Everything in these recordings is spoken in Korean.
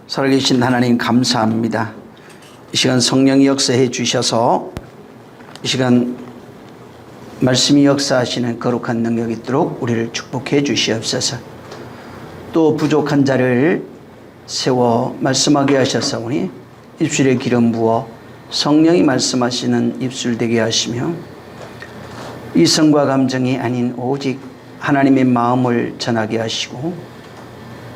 살아계신 하나님 감사합니다. 이 시간 성령이 역사해 주셔서 이 시간 말씀이 역사하시는 거룩한 능력이 있도록 우리를 축복해 주시옵소서. 또 부족한 자를 세워 말씀하게 하셨사오니 입술에 기름 부어 성령이 말씀하시는 입술 되게 하시며 이성과 감정이 아닌 오직 하나님의 마음을 전하게 하시고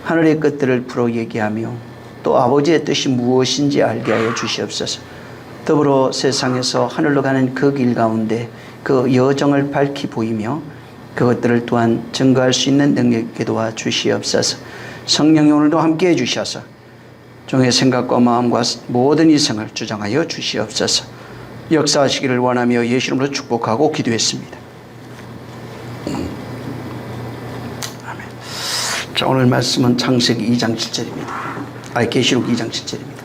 하늘의 것들을 풀어 얘기하며 또 아버지의 뜻이 무엇인지 알게 하여 주시옵소서. 더불어 세상에서 하늘로 가는 그 길 가운데 그 여정을 밝히 보이며 그것들을 또한 증거할 수 있는 능력이 도와 주시옵소서. 성령이 오늘도 함께해 주셔서 종의 생각과 마음과 모든 이성을 주장하여 주시옵소서. 역사하시기를 원하며 예수 이름으로 축복하고 기도했습니다. 아멘. 자, 오늘 말씀은 창세기 2장 7절입니다. 계시록 2장 7절입니다.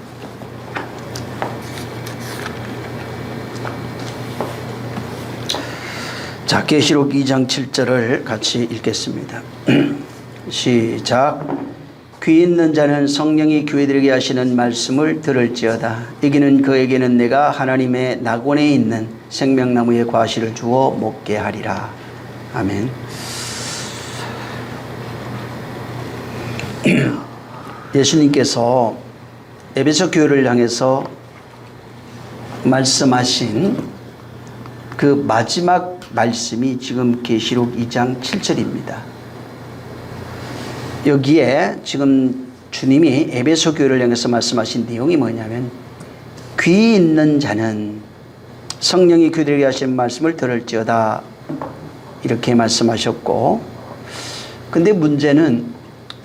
자, 계시록 2장 7절을 같이 읽겠습니다. 시작. 귀 있는 자는 성령이 교회들에게 하시는 말씀을 들을지어다. 이기는 그에게는 내가 하나님의 낙원에 있는 생명나무의 과실을 주어 먹게 하리라. 아멘. 예수님께서 에베소 교회를 향해서 말씀하신 그 마지막 말씀이 지금 계시록 2장 7절입니다. 여기에 지금 주님이 에베소 교회를 향해서 말씀하신 내용이 뭐냐면 귀 있는 자는 성령이 그들에게 하신 말씀을 들을지어다 이렇게 말씀하셨고, 근데 문제는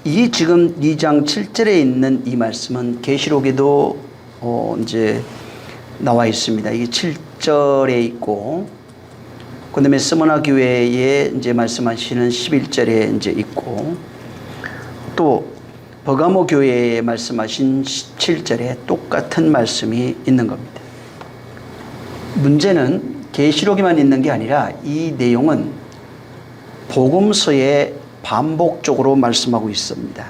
이 지금 2장 7절에 있는 이 말씀은 계시록에도 이제 나와 있습니다. 이게 7절에 있고, 그 다음에 스무나 교회에 이제 말씀하시는 11절에 이제 있고, 또 버가모 교회에 말씀하신 7절에 똑같은 말씀이 있는 겁니다. 문제는 계시록에만 있는 게 아니라 이 내용은 복음서에 반복적으로 말씀하고 있습니다.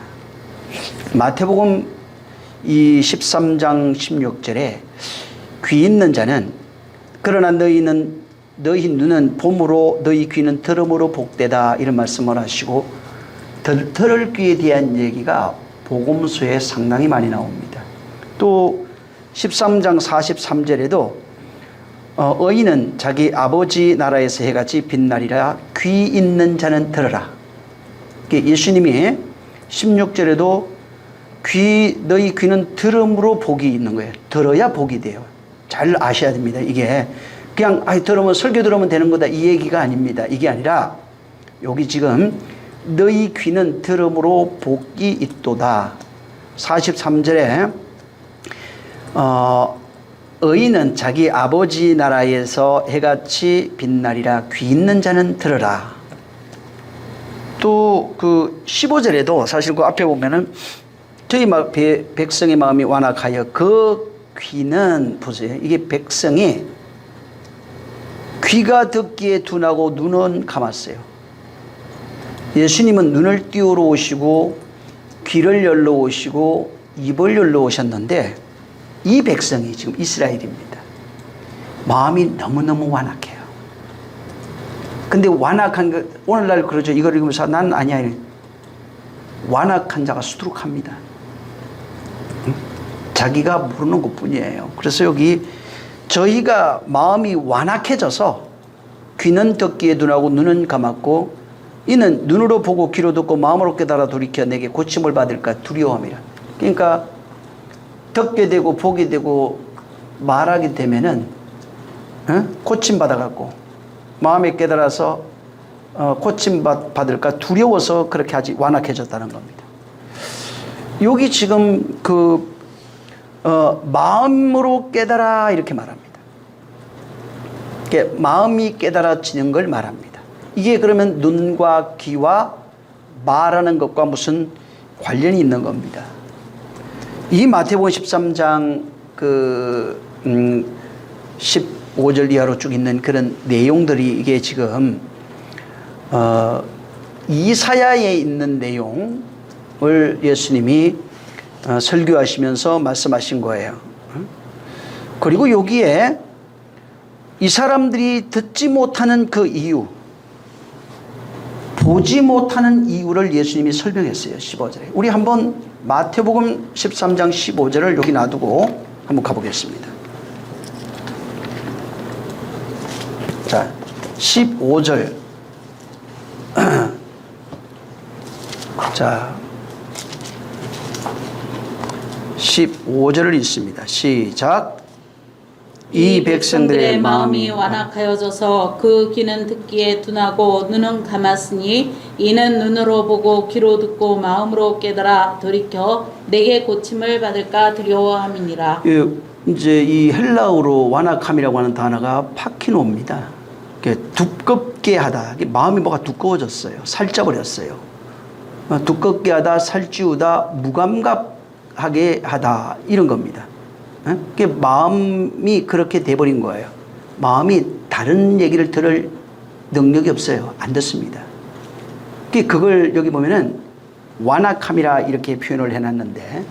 마태복음 이 13장 16절에 귀 있는 자는 그러나 너희 눈은 봄으로 너희 귀는 들음으로 복되다 이런 말씀을 하시고, 들을 귀에 대한 얘기가 복음서에 상당히 많이 나옵니다. 또 13장 43절에도 의인은 자기 아버지 나라에서 해같이 빛나리라. 귀 있는 자는 들으라. 예수님이 16절에도 너희 귀는 들음으로 복이 있는 거예요. 들어야 복이 돼요. 잘 아셔야 됩니다. 이게 그냥 들으면 설교 들으면 되는 거다 이 얘기가 아닙니다. 이게 아니라 여기 지금 너희 귀는 들음으로 복이 있도다. 43절에 의인은 자기 아버지 나라에서 해같이 빛나리라. 귀 있는 자는 들으라. 또 그 15절에도 사실 그 앞에 보면은 저희 백성의 마음이 완악하여 그 귀는 보세요. 이게 백성이 귀가 듣기에 둔하고 눈은 감았어요. 예수님은 눈을 띄우러 오시고 귀를 열러 오시고 입을 열러 오셨는데 이 백성이 지금 이스라엘입니다. 마음이 너무너무 완악해요. 근데 완악한 거, 오늘날 그러죠. 이걸 읽으면서 난 아니야. 완악한 자가 수두룩합니다. 응? 자기가 모르는 것 뿐이에요. 그래서 여기 저희가 마음이 완악해져서 귀는 듣기에 둔하고 눈은 감았고 이는 눈으로 보고 귀로 듣고 마음으로 깨달아 돌이켜 내게 고침을 받을까 두려움이라. 그러니까 듣게 되고 보게 되고 말하게 되면은 고침 받아갖고 마음에 깨달아서 고침 받을까 두려워서 그렇게 아직 완악해졌다는 겁니다. 여기 지금 마음으로 깨달아 이렇게 말합니다. 마음이 깨달아지는 걸 말합니다. 이게 그러면 눈과 귀와 말하는 것과 무슨 관련이 있는 겁니다. 이 마태복음 13장 15절 이하로 쭉 있는 그런 내용들이 이게 지금 이사야에 있는 내용을 예수님이 설교하시면서 말씀하신 거예요. 그리고 여기에 이 사람들이 듣지 못하는 그 이유, 보지 못하는 이유를 예수님이 설명했어요. 15절에. 우리 한번 마태복음 13장 15절을 여기 놔두고 한번 가보겠습니다. 자, 15절. 자, 15절을 읽습니다. 시작. 이 백성들의 마음이 완악하여져서 그 귀는 듣기에 둔하고 눈은 감았으니 이는 눈으로 보고 귀로 듣고 마음으로 깨달아 돌이켜 내게 고침을 받을까 두려워함이니라. 이제 이 헬라어로 완악함이라고 하는 단어가 파키노입니다. 두껍게 하다. 마음이 뭐가 두꺼워졌어요. 살쪄버렸어요. 두껍게 하다, 살찌우다, 무감각하게 하다, 이런 겁니다. 마음이 그렇게 돼버린 거예요. 마음이 다른 얘기를 들을 능력이 없어요. 안 듣습니다. 그걸 여기 보면은 완악함이라 이렇게 표현을 해놨는데,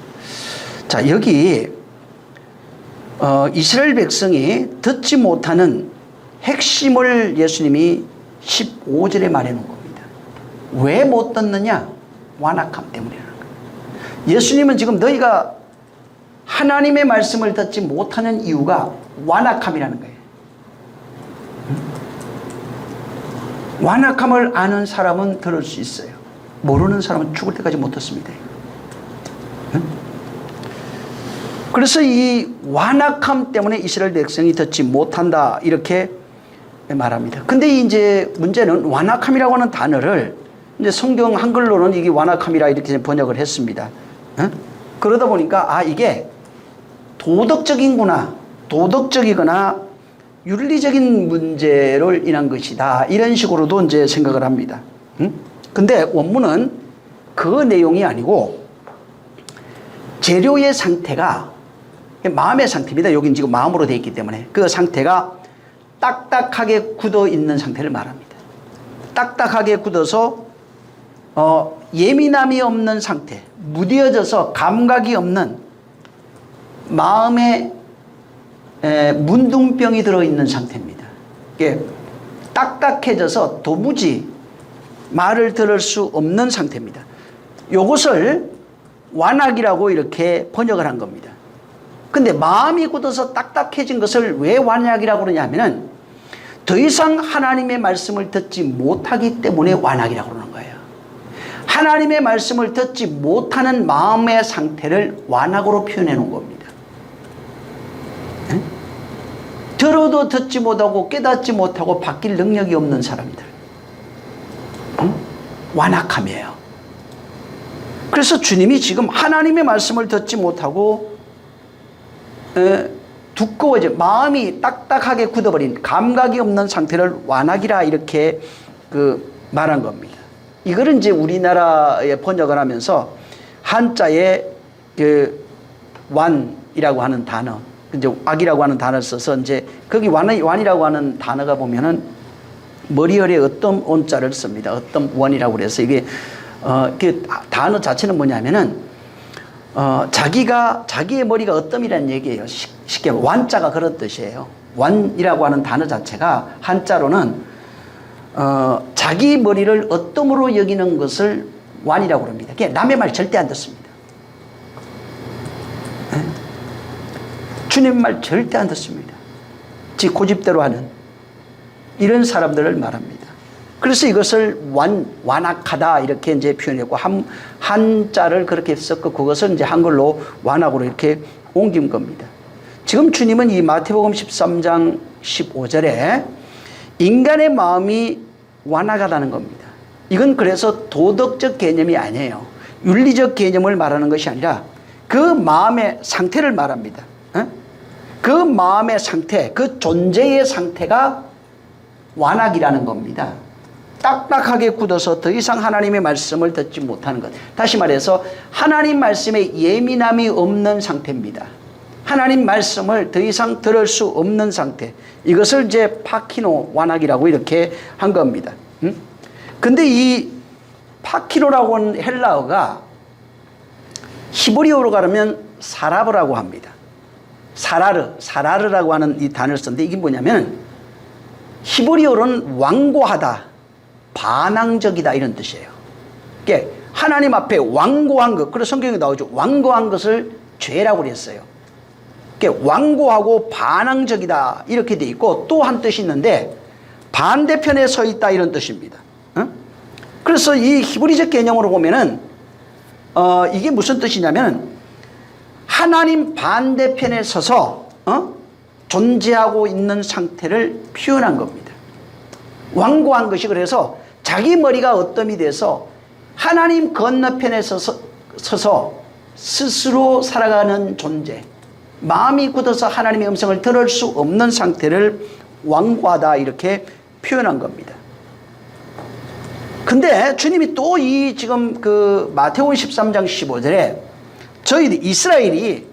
자, 여기 이스라엘 백성이 듣지 못하는 핵심을 예수님이 15절에 말해놓은 겁니다. 왜 못 듣느냐? 완악함 때문이라는 거예요. 예수님은 지금 너희가 하나님의 말씀을 듣지 못하는 이유가 완악함이라는 거예요. 완악함을 아는 사람은 들을 수 있어요. 모르는 사람은 죽을 때까지 못 듣습니다. 그래서 이 완악함 때문에 이스라엘 백성이 듣지 못한다, 이렇게 말합니다. 근데 이제 문제는 완악함이라고 하는 단어를 이제 성경 한글로는 이게 완악함이라 이렇게 번역을 했습니다. 그러다 보니까 이게 도덕적이거나 윤리적인 문제를 인한 것이다, 이런 식으로도 이제 생각을 합니다. 근데 원문은 그 내용이 아니고 재료의 상태가 마음의 상태입니다. 여긴 지금 마음으로 되어 있기 때문에 그 상태가 딱딱하게 굳어 있는 상태를 말합니다. 딱딱하게 굳어서 예민함이 없는 상태, 무뎌져서 감각이 없는 마음에 문둥병이 들어있는 상태입니다. 이게 딱딱해져서 도무지 말을 들을 수 없는 상태입니다. 이것을 완악이라고 이렇게 번역을 한 겁니다. 근데 마음이 굳어서 딱딱해진 것을 왜 완악이라고 그러냐면은 더 이상 하나님의 말씀을 듣지 못하기 때문에 완악이라고 그러는 거예요. 하나님의 말씀을 듣지 못하는 마음의 상태를 완악으로 표현해 놓은 겁니다. 네? 들어도 듣지 못하고 깨닫지 못하고 바뀔 능력이 없는 사람들, 완악함이에요. 그래서 주님이 지금 하나님의 말씀을 듣지 못하고 두꺼워져 마음이 딱딱하게 굳어버린 감각이 없는 상태를 완악이라 이렇게 말한 겁니다. 이거를 이제 우리나라에 번역을 하면서 한자에 완이라고 하는 단어, 이제 악이라고 하는 단어를 써서 이제 거기 완이라고 하는 단어가 보면은 머리열에 어떤 온자를 씁니다. 어떤 원이라고 그래서 이게 그 단어 자체는 뭐냐면은 자기의 머리가 어떤이라는 얘기예요. 쉽게 완자가 그런 뜻이에요. 완이라고 하는 단어 자체가 한자로는 자기 머리를 어떤으로 여기는 것을 완이라고 합니다. 남의 말 절대 안 듣습니다. 네? 주님 말 절대 안 듣습니다. 지 고집대로 하는 이런 사람들을 말합니다. 그래서 이것을 완악하다 이렇게 이제 표현했고 한자를 그렇게 썼고 그것을 이제 한글로 완악으로 이렇게 옮긴 겁니다. 지금 주님은 이 마태복음 13장 15절에 인간의 마음이 완악하다는 겁니다. 이건 그래서 도덕적 개념이 아니에요. 윤리적 개념을 말하는 것이 아니라 그 마음의 상태를 말합니다. 그 마음의 상태, 그 존재의 상태가 완악이라는 겁니다. 딱딱하게 굳어서 더 이상 하나님의 말씀을 듣지 못하는 것. 다시 말해서 하나님 말씀에 예민함이 없는 상태입니다. 하나님 말씀을 더 이상 들을 수 없는 상태. 이것을 이제 파키노 완악이라고 이렇게 한 겁니다. 근데 이 파키노라고 하는 헬라어가 히브리어로 가면 사라브라고 합니다. 사라르라고 하는 이 단어를 썼는데 이게 뭐냐면 히브리어로는 완고하다, 반항적이다 이런 뜻이에요. 그러니까 하나님 앞에 완고한 것, 그래서 성경에 나오죠. 완고한 것을 죄라고 그랬어요. 그러니까 완고하고 반항적이다 이렇게 돼 있고 또 한 뜻이 있는데 반대편에 서 있다 이런 뜻입니다. 그래서 이 히브리적 개념으로 보면은 이게 무슨 뜻이냐면 하나님 반대편에 서서 존재하고 있는 상태를 표현한 겁니다. 완고한 것이 그래서 자기 머리가 어떤 이 돼서 하나님 건너편에 서서 스스로 살아가는 존재, 마음이 굳어서 하나님의 음성을 들을 수 없는 상태를 완고하다 이렇게 표현한 겁니다. 근데 주님이 또 이 지금 그 마태복음 13장 15절에 저희들 이스라엘이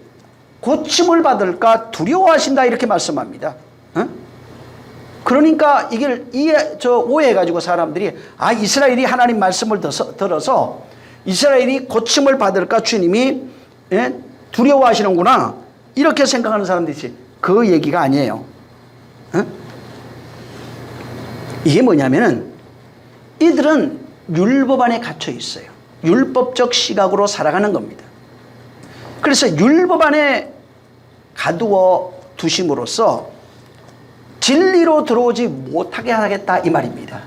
고침을 받을까 두려워하신다 이렇게 말씀합니다. 그러니까 이걸 오해해가지고 사람들이 이스라엘이 하나님 말씀을 들어서 이스라엘이 고침을 받을까 주님이 두려워하시는구나 이렇게 생각하는 사람들이 있어요. 그 얘기가 아니에요. 이게 뭐냐면은 이들은 율법 안에 갇혀 있어요. 율법적 시각으로 살아가는 겁니다. 그래서 율법 안에 가두어 두심으로써 진리로 들어오지 못하게 하겠다 이 말입니다.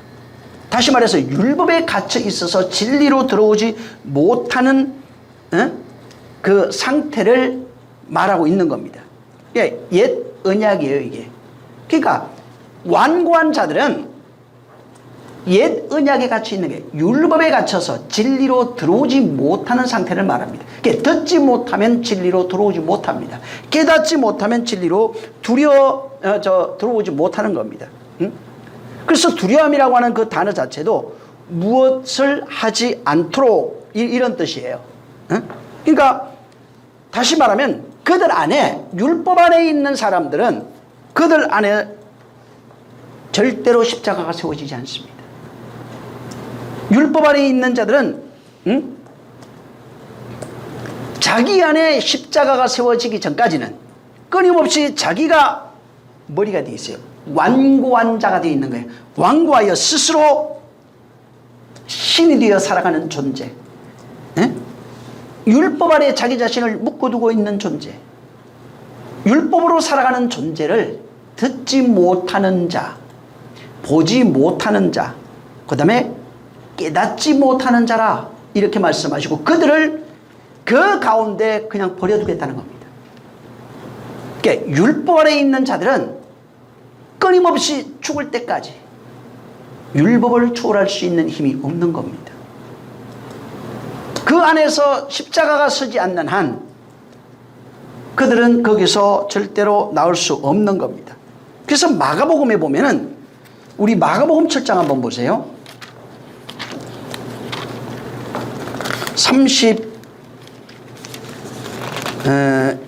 다시 말해서 율법에 갇혀 있어서 진리로 들어오지 못하는 그 상태를 말하고 있는 겁니다. 옛 언약이에요 이게. 그러니까 완고한 자들은 옛 언약에 갇혀 있는 게 율법에 갇혀서 진리로 들어오지 못하는 상태를 말합니다. 듣지 못하면 진리로 들어오지 못합니다. 깨닫지 못하면 진리로 들어오지 못하는 겁니다. 그래서 두려움이라고 하는 그 단어 자체도 무엇을 하지 않도록 이런 뜻이에요. 그러니까 다시 말하면 그들 안에 율법 안에 있는 사람들은 그들 안에 절대로 십자가가 세워지지 않습니다. 율법 안에 있는 자들은 자기 안에 십자가가 세워지기 전까지는 끊임없이 자기가 머리가 되어 있어요. 완고한 자가 되어 있는 거예요. 완고하여 스스로 신이 되어 살아가는 존재. 율법 안에 자기 자신을 묶어두고 있는 존재. 율법으로 살아가는 존재를 듣지 못하는 자, 보지 못하는 자, 그 다음에 깨닫지 못하는 자라 이렇게 말씀하시고 그들을 그 가운데 그냥 버려두겠다는 겁니다. 그러니까 율법 아래 있는 자들은 끊임없이 죽을 때까지 율법을 초월할 수 있는 힘이 없는 겁니다. 그 안에서 십자가가 서지 않는 한 그들은 거기서 절대로 나올 수 없는 겁니다. 그래서 마가복음에 보면은 우리 마가복음 7장 한번 보세요.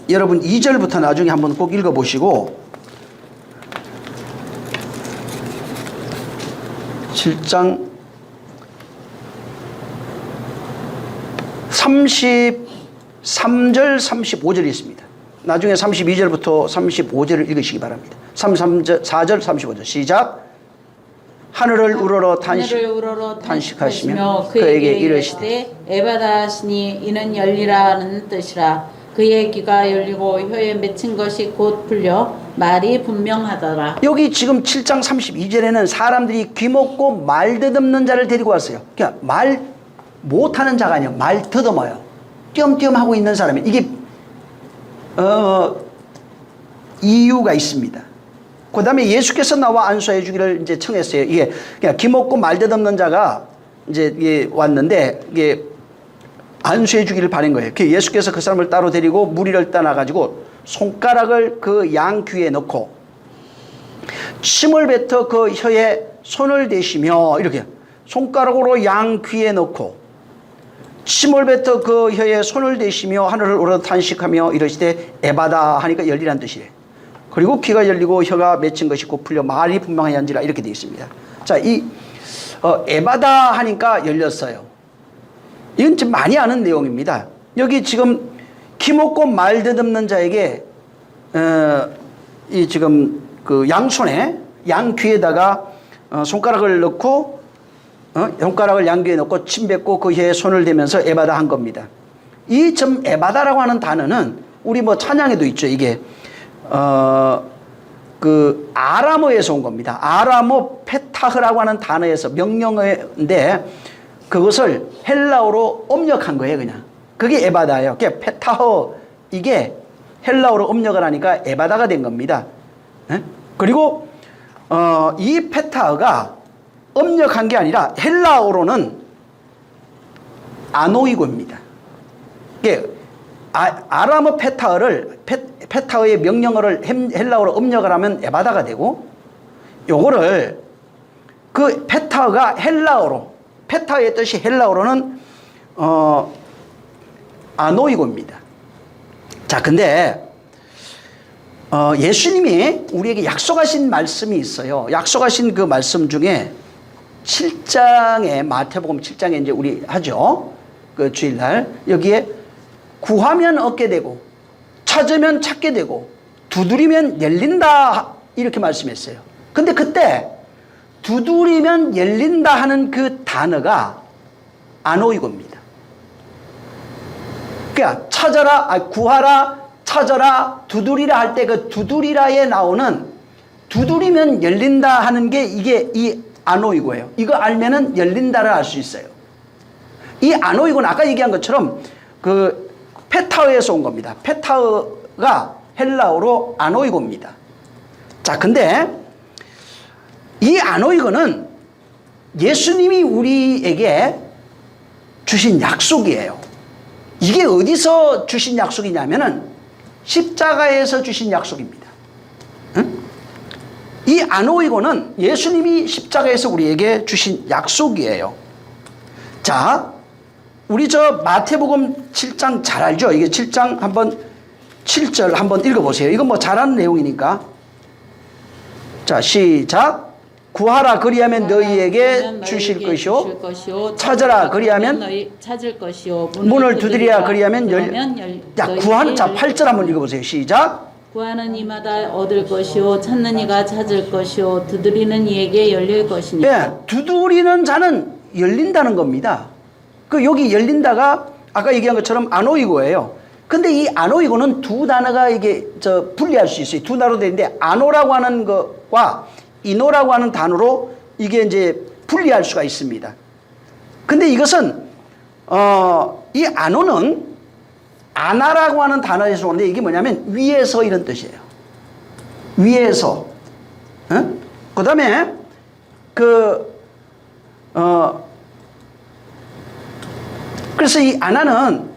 여러분 2절부터 나중에 한번 꼭 읽어보시고 7장 33절 35절이 있습니다. 나중에 32절부터 35절을 읽으시기 바랍니다. 33절 4절 35절 시작. 하늘을 우러러 탄식하시며 그에게 이르시되 에바다 하시니 이는 열리라는 뜻이라. 그의 귀가 열리고 혀에 맺힌 것이 곧 풀려 말이 분명하더라. 여기 지금 7장 32절에는 사람들이 귀 먹고 말 더듬는 자를 데리고 왔어요. 그러니까 말 못하는 자가 아니에요. 말 더듬어요. 띄엄띄엄 하고 있는 사람이 이게 이유가 있습니다. 그 다음에 예수께서 나와 안수해 주기를 이제 청했어요. 이게 그냥 귀 먹고 말 더듬는 자가 이제 왔는데 이게 안수해 주기를 바란 거예요. 예수께서 그 사람을 따로 데리고 무리를 떠나가지고 손가락을 그 양 귀에 넣고 침을 뱉어 그 혀에 손을 대시며 이렇게 손가락으로 양 귀에 넣고 침을 뱉어 그 혀에 손을 대시며 하늘을 우러러 탄식하며 이러시되 에바다 하니까 열리란 뜻이에요. 그리고 귀가 열리고 혀가 맺힌 것이 곧 풀려 말이 분명하게 한지라 이렇게 되어 있습니다. 자, 이 에바다 하니까 열렸어요. 이건 좀 많이 아는 내용입니다. 여기 지금 키먹고 말 더듬는 자에게 이 지금 그 양손에 양 귀에다가 손가락을 넣고 손가락을 양 귀에 넣고 침 뱉고 그 혀에 손을 대면서 에바다 한 겁니다. 이 점 에바다라고 하는 단어는 우리 뭐 찬양에도 있죠. 이게 그 아람어에서 온 겁니다. 아람어 페타흐라고 하는 단어에서 명령어인데 그것을 헬라어로 음력한 거예요, 그냥. 그게 에바다예요. 그게 페타흐, 이게 헬라어로 음력을 하니까 에바다가 된 겁니다. 그리고 이 페타흐가 음력한 게 아니라 헬라어로는 아노이고입니다. 이게 아람어 페타흐의 명령어를 헬라어로 음력을 하면 에바다가 되고, 요거를 그 페타흐가 헬라어로, 페타흐의 뜻이 헬라어로는 아노이고입니다. 자, 근데 예수님이 우리에게 약속하신 말씀이 있어요. 약속하신 그 말씀 중에 7장에, 마태복음 7장에 이제 우리 하죠. 그 주일날 여기에 구하면 얻게 되고 찾으면 찾게 되고 두드리면 열린다 이렇게 말씀했어요. 근데 그때 두드리면 열린다 하는 그 단어가 아노이고입니다. 그러니까 찾아라, 구하라, 찾아라, 두드리라 할 때 그 두드리라에 나오는 두드리면 열린다 하는 게 이게 이 아노이고예요. 이거 알면은 열린다를 알 수 있어요. 이 아노이고는 아까 얘기한 것처럼 그 페타흐에서 온 겁니다. 페타흐가 헬라어로 아노이고입니다. 자, 근데 이 아노이고는 예수님이 우리에게 주신 약속이에요. 이게 어디서 주신 약속이냐면은 십자가에서 주신 약속입니다. 응? 이 아노이고는 예수님이 십자가에서 우리에게 주신 약속이에요. 자, 우리 저 마태복음 7장 잘 알죠? 이게 7장 한번 7절 한번 읽어보세요. 이건 뭐 잘하는 내용이니까. 자, 시작. 구하라 그리하면 너희에게 주실 것이요 찾아라 그리하면 너희 찾을 것이요 문을 두드리라 그리하면 자, 구하는, 자, 8절 한번 읽어보세요. 시작. 구하는 이마다 얻을 것이요 찾는 이가 찾을 것이요 두드리는 이에게 열릴 것이니라. 네, 두드리는 자는 열린다는 겁니다. 그 여기 열린다가 아까 얘기한 것처럼 아노이고예요. 근데 이 아노이고는 두 단어가 이게 분리할 수 있어요. 두 단어로 되는데 아노라고 하는 것과 이노라고 하는 단어로 이게 이제 분리할 수가 있습니다. 근데 이것은 이 아노는 아나라고 하는 단어에서 오는데 이게 뭐냐면 위에서 이런 뜻이에요. 위에서. 그 다음에 그래서 이 아나는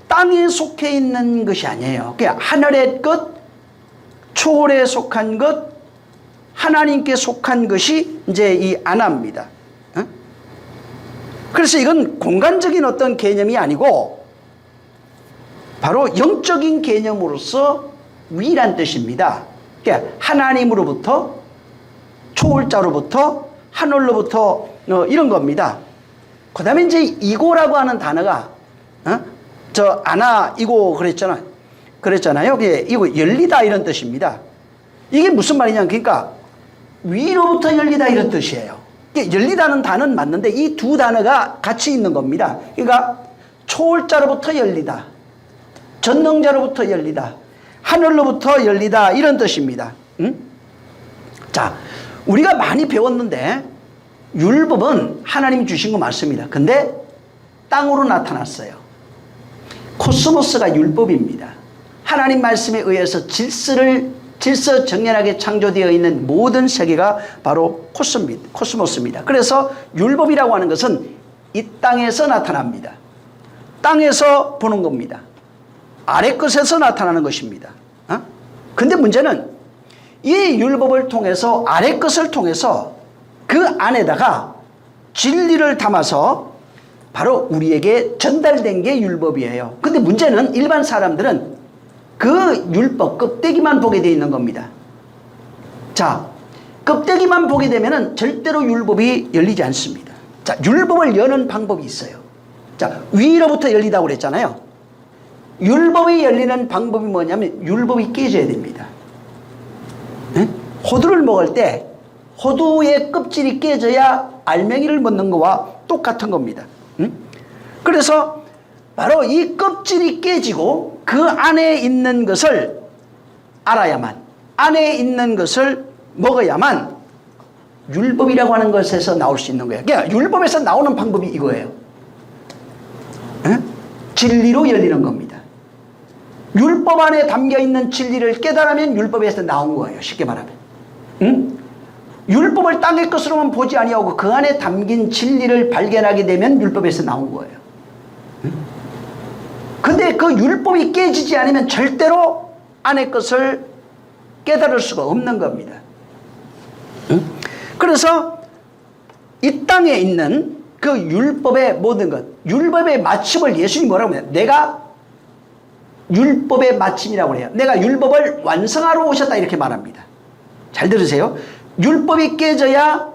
땅에 속해 있는 것이 아니에요. 그냥 하늘의 것, 초월에 속한 것, 하나님께 속한 것이 이제 이 아나입니다. 그래서 이건 공간적인 어떤 개념이 아니고 바로 영적인 개념으로서 위란 뜻입니다. 그러니까 하나님으로부터, 초월자로부터, 하늘로부터 이런 겁니다. 그 다음에 이제 이고라고 하는 단어가 저 아나 이고 그랬잖아요. 이거 열리다 이런 뜻입니다. 이게 무슨 말이냐, 그러니까 위로부터 열리다 이런 뜻이에요. 열리다는 단어는 맞는데 이 두 단어가 같이 있는 겁니다. 그러니까 초월자로부터 열리다, 전능자로부터 열리다, 하늘로부터 열리다 이런 뜻입니다. 자, 우리가 많이 배웠는데 율법은 하나님이 주신 거 맞습니다. 근데 땅으로 나타났어요. 코스모스가 율법입니다. 하나님 말씀에 의해서 질서 정연하게 창조되어 있는 모든 세계가 바로 코스모스입니다. 그래서 율법이라고 하는 것은 이 땅에서 나타납니다. 땅에서 보는 겁니다. 아래 것에서 나타나는 것입니다. 근데 문제는 이 율법을 통해서, 아래 것을 통해서 그 안에다가 진리를 담아서 바로 우리에게 전달된 게 율법이에요. 근데 문제는 일반 사람들은 그 율법 껍데기만 보게 되어 있는 겁니다. 자, 껍데기만 보게 되면은 절대로 율법이 열리지 않습니다. 자, 율법을 여는 방법이 있어요. 자, 위로부터 열리다고 그랬잖아요. 율법이 열리는 방법이 뭐냐면 율법이 깨져야 됩니다. 예? 호두를 먹을 때 호두의 껍질이 깨져야 알맹이를 먹는 거와 똑같은 겁니다. 그래서 바로 이 껍질이 깨지고 그 안에 있는 것을 알아야만, 안에 있는 것을 먹어야만 율법이라고 하는 것에서 나올 수 있는 거예요. 그러니까 율법에서 나오는 방법이 이거예요. 에? 진리로 열리는 겁니다. 율법 안에 담겨있는 진리를 깨달으면 율법에서 나온 거예요. 쉽게 말하면. 응? 율법을 땅의 것으로만 보지 아니하고 그 안에 담긴 진리를 발견하게 되면 율법에서 나온 거예요. 응? 근데 그 율법이 깨지지 않으면 절대로 안의 것을 깨달을 수가 없는 겁니다. 응? 그래서 이 땅에 있는 그 율법의 모든 것, 율법의 마침을 예수님이 뭐라고 해요? 내가 율법의 마침이라고 해요. 내가 율법을 완성하러 오셨다 이렇게 말합니다. 잘 들으세요. 율법이 깨져야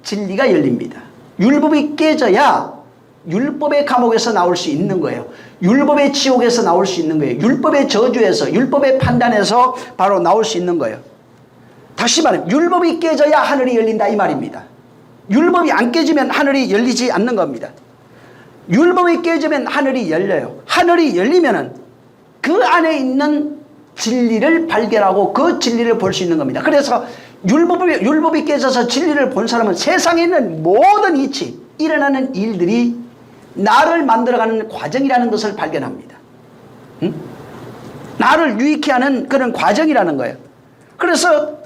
진리가 열립니다. 율법이 깨져야 율법의 감옥에서 나올 수 있는 거예요. 율법의 지옥에서 나올 수 있는 거예요. 율법의 저주에서, 율법의 판단에서 바로 나올 수 있는 거예요. 다시 말하면 율법이 깨져야 하늘이 열린다 이 말입니다. 율법이 안 깨지면 하늘이 열리지 않는 겁니다. 율법이 깨지면 하늘이 열려요. 하늘이 열리면은 그 안에 있는 진리를 발견하고 그 진리를 볼 수 있는 겁니다. 그래서 율법이 깨져서 진리를 본 사람은 세상에 있는 모든 이치, 일어나는 일들이 나를 만들어가는 과정이라는 것을 발견합니다. 응? 나를 유익해 하는 그런 과정이라는 거예요. 그래서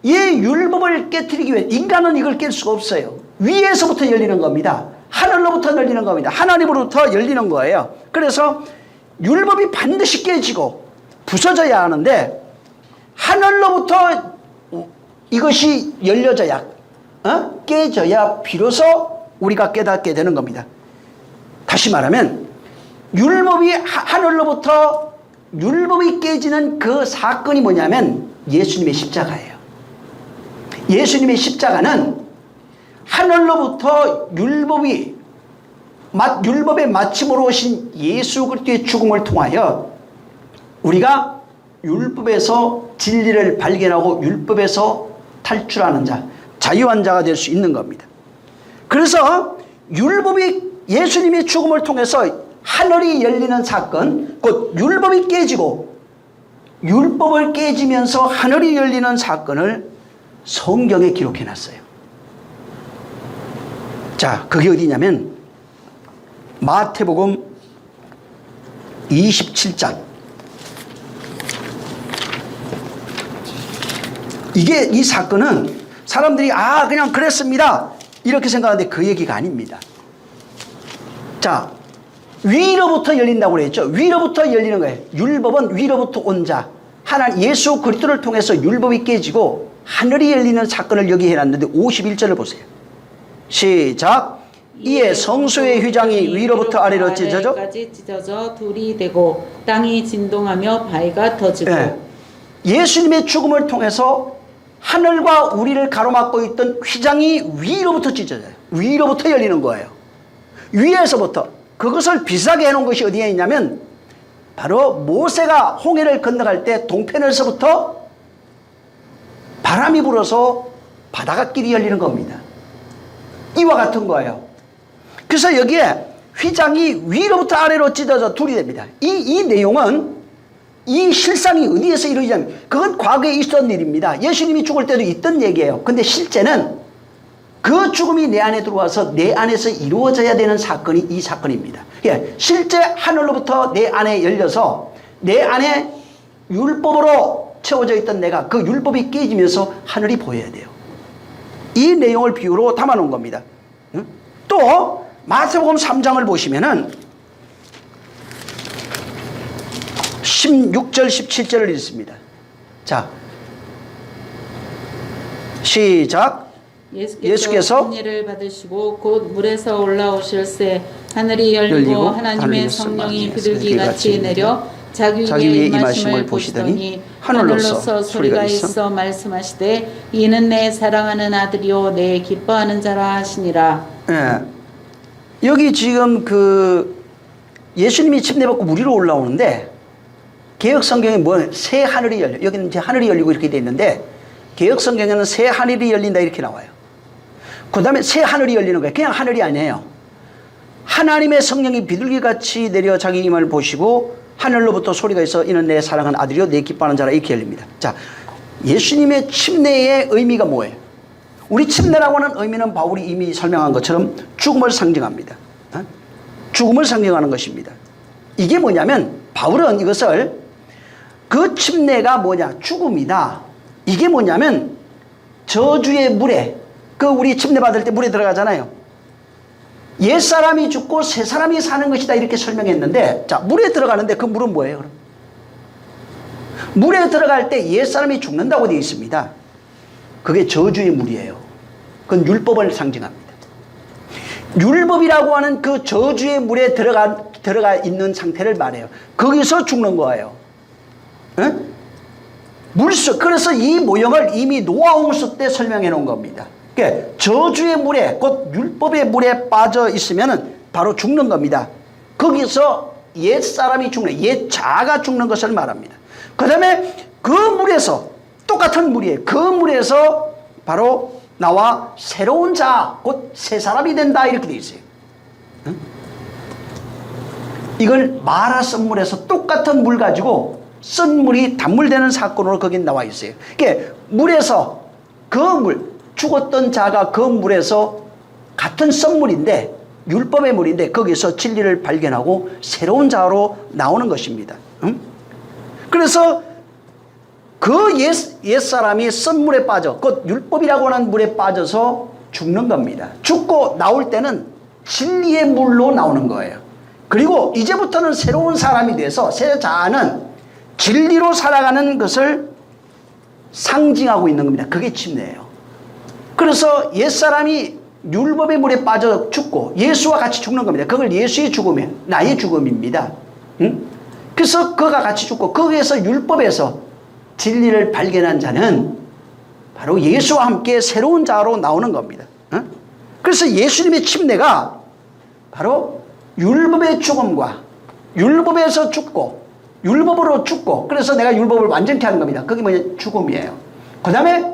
이 율법을 깨트리기 위해 인간은 이걸 깰 수가 없어요. 위에서부터 열리는 겁니다. 하늘로부터 열리는 겁니다. 하나님으로부터 열리는 거예요. 그래서 율법이 반드시 깨지고 부서져야 하는데 하늘로부터 이것이 열려져야 깨져야 비로소 우리가 깨닫게 되는 겁니다. 다시 말하면 율법이 하늘로부터 율법이 깨지는 그 사건이 뭐냐면 예수님의 십자가예요. 예수님의 십자가는 하늘로부터 율법의 마침으로 오신 예수 그리스도의 죽음을 통하여 우리가 율법에서 진리를 발견하고 율법에서 탈출하는 자, 자유한 자가 될 수 있는 겁니다. 그래서 율법이 예수님의 죽음을 통해서 하늘이 열리는 사건, 곧 율법이 깨지고 율법을 깨지면서 하늘이 열리는 사건을 성경에 기록해 놨어요. 자, 그게 어디냐면 마태복음 27장. 이 사건은 사람들이 그냥 그랬습니다 이렇게 생각하는데 그 얘기가 아닙니다. 자, 위로부터 열린다고 그랬죠. 위로부터 열리는 거예요. 율법은 위로부터 온 자, 하나님 예수 그리스도를 통해서 율법이 깨지고 하늘이 열리는 사건을 여기 해놨는데 51절을 보세요. 시작. 이에 성소의 휘장이 위로부터 아래로 찢어져 둘이 되고 땅이 진동하며 바위가 터지고. 예수님의 죽음을 통해서 하늘과 우리를 가로막고 있던 휘장이 위로부터 찢어져요. 위로부터 열리는 거예요. 위에서부터. 그것을 비슷하게 해놓은 것이 어디에 있냐면 바로 모세가 홍해를 건너갈 때 동편에서부터 바람이 불어서 바다가 길이 열리는 겁니다. 이와 같은 거예요. 그래서 여기에 휘장이 위로부터 아래로 찢어져 둘이 됩니다. 이 내용은 이 실상이 어디에서 이루어지냐면 그건 과거에 있었던 일입니다. 예수님이 죽을 때도 있던 얘기예요. 근데 실제는 그 죽음이 내 안에 들어와서 내 안에서 이루어져야 되는 사건이 이 사건입니다. 예, 실제 하늘로부터 내 안에 열려서 내 안에 율법으로 채워져 있던 내가 그 율법이 깨지면서 하늘이 보여야 돼요. 이 내용을 비유로 담아놓은 겁니다. 또 마태복음 3장을 보시면은 16절 17절을 읽습니다. 자, 시작. 예수께서 승리를 받으시고 곧 물에서 올라오실새 하늘이 열리고 하나님의 성령이 비둘기같이 내려 자기 위에 임하심을 보시더니 하늘로서 소리가 있어 말씀하시되 이는 내 사랑하는 아들이요 내 기뻐하는 자라 하시니라. 예. 여기 지금 그 예수님이 침례받고 물 위로 올라오는데 개혁 성경에 뭐 새 하늘이 열려, 여기는 이제 하늘이 열리고 이렇게 돼 있는데 개혁 성경에는 새 하늘이 열린다 이렇게 나와요. 그 다음에 새 하늘이 열리는 거예요. 그냥 하늘이 아니에요. 하나님의 성령이 비둘기같이 내려 자기 임을 보시고 하늘로부터 소리가 있어 이는 내 사랑하는 아들이요 내 기뻐하는 자라 이렇게 열립니다. 자, 예수님의 침례의 의미가 뭐예요? 우리 침례라고 하는 의미는 바울이 이미 설명한 것처럼 죽음을 상징합니다. 죽음을 상징하는 것입니다. 이게 뭐냐면 바울은 이것을 그 침례가 뭐냐? 죽음이다. 이게 뭐냐면 저주의 물에 그 우리 침례 받을 때 물에 들어가잖아요. 옛사람이 죽고 새사람이 사는 것이다 이렇게 설명했는데 자, 물에 들어가는데 그 물은 뭐예요? 그럼? 물에 들어갈 때 옛사람이 죽는다고 되어 있습니다. 그게 저주의 물이에요. 그건 율법을 상징합니다. 율법이라고 하는 그 저주의 물에 들어가 있는 상태를 말해요. 거기서 죽는 거예요. 응? 물속. 그래서 이 모형을 이미 노아홍수 때 설명해 놓은 겁니다. 그러니까 저주의 물에 곧 율법의 물에 빠져 있으면 바로 죽는 겁니다. 거기서 옛사람이 죽는, 옛자가 죽는 것을 말합니다. 그 다음에 그 물에서 똑같은 물이에요. 그 물에서 바로 나와 새로운 자, 곧 새 사람이 된다 이렇게 되어 있어요. 응? 이걸 마라 썬물에서 똑같은 물 가지고 썬물이 단물되는 사건으로 거긴 나와 있어요. 그러니까 물에서 그 물, 죽었던 자가 그 물에서 같은 썬물인데 율법의 물인데 거기서 진리를 발견하고 새로운 자로 나오는 것입니다. 응? 그래서 그 옛사람이 썬물에 빠져 곧 율법이라고 하는 물에 빠져서 죽는 겁니다. 죽고 나올 때는 진리의 물로 나오는 거예요. 그리고 이제부터는 새로운 사람이 돼서 새 자아는 진리로 살아가는 것을 상징하고 있는 겁니다. 그게 침례예요. 그래서 옛사람이 율법의 물에 빠져 죽고 예수와 같이 죽는 겁니다. 그걸 예수의 죽음이에요. 나의 죽음입니다. 응? 그래서 그가 같이 죽고 거기에서 율법에서 진리를 발견한 자는 바로 예수와 함께 새로운 자로 나오는 겁니다. 응? 그래서 예수님의 침례가 바로 율법의 죽음과 율법에서 죽고 율법으로 죽고 그래서 내가 율법을 완전케 하는 겁니다. 그게 뭐냐? 죽음이에요. 그 다음에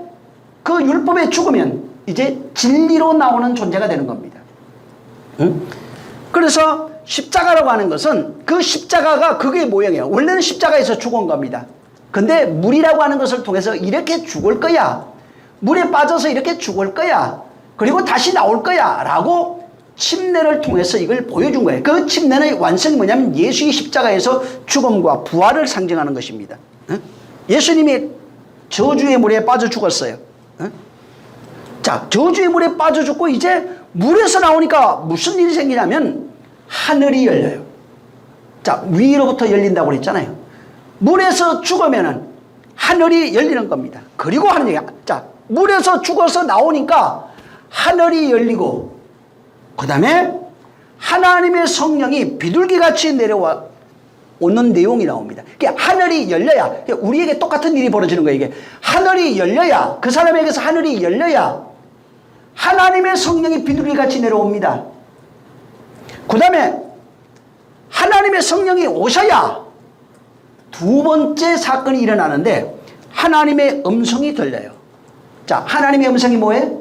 그 율법에 죽으면 이제 진리로 나오는 존재가 되는 겁니다. 응? 그래서 십자가라고 하는 것은 그 십자가가 그게 모형이에요. 원래는 십자가에서 죽은 겁니다. 근데 물이라고 하는 것을 통해서 이렇게 죽을 거야. 물에 빠져서 이렇게 죽을 거야. 그리고 다시 나올 거야. 라고 침례를 통해서 이걸 보여준 거예요. 그 침례의 완성이 뭐냐면 예수의 십자가에서 죽음과 부활을 상징하는 것입니다. 예수님이 저주의 물에 빠져 죽었어요. 자, 저주의 물에 빠져 죽고 이제 물에서 나오니까 무슨 일이 생기냐면 하늘이 열려요. 자, 위로부터 열린다고 그랬잖아요. 물에서 죽으면은 하늘이 열리는 겁니다. 그리고 하는 얘기야. 자, 물에서 죽어서 나오니까 하늘이 열리고 그 다음에 하나님의 성령이 비둘기같이 내려와 오는 내용이 나옵니다. 그러니까 하늘이 열려야 우리에게 똑같은 일이 벌어지는 거예요. 이게 하늘이 열려야 그 사람에게서 하늘이 열려야 하나님의 성령이 비둘기같이 내려옵니다. 그 다음에 하나님의 성령이 오셔야 두 번째 사건이 일어나는데 하나님의 음성이 들려요. 자, 하나님의 음성이 뭐예요?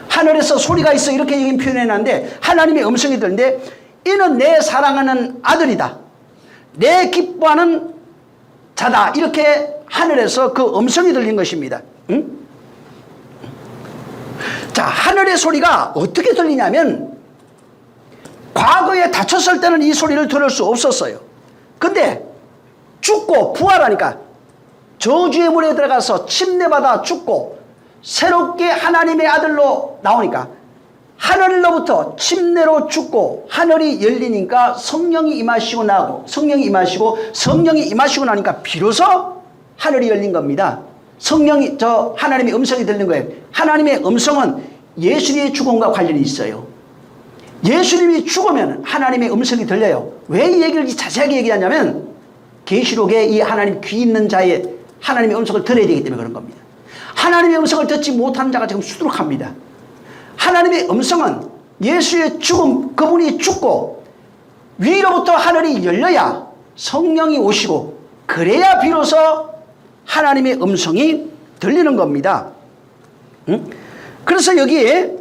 하늘에서 소리가 있어 이렇게 얘기 표현해놨는데 하나님의 음성이 들리는데 이는 내 사랑하는 아들이다. 내 기뻐하는 자다. 이렇게 하늘에서 그 음성이 들린 것입니다. 응? 자, 하늘의 소리가 어떻게 들리냐면 과거에 다쳤을 때는 이 소리를 들을 수 없었어요. 근데 죽고 부활하니까 저주의 물에 들어가서 침례받아 죽고 새롭게 하나님의 아들로 나오니까 하늘로부터 침례로 죽고 하늘이 열리니까 성령이 임하시고 나고 성령이 임하시고 나니까 비로소 하늘이 열린 겁니다. 성령이 하나님의 음성이 들린 거예요. 하나님의 음성은 예수님의 죽음과 관련이 있어요. 예수님이 죽으면 하나님의 음성이 들려요. 왜 이 얘기를 자세하게 얘기하냐면 계시록에 이 하나님 귀 있는 자의 하나님의 음성을 들어야 되기 때문에 그런 겁니다. 하나님의 음성을 듣지 못하는 자가 지금 수두룩합니다. 하나님의 음성은 예수의 죽음, 그분이 죽고 위로부터 하늘이 열려야 성령이 오시고 그래야 비로소 하나님의 음성이 들리는 겁니다. 그래서 여기에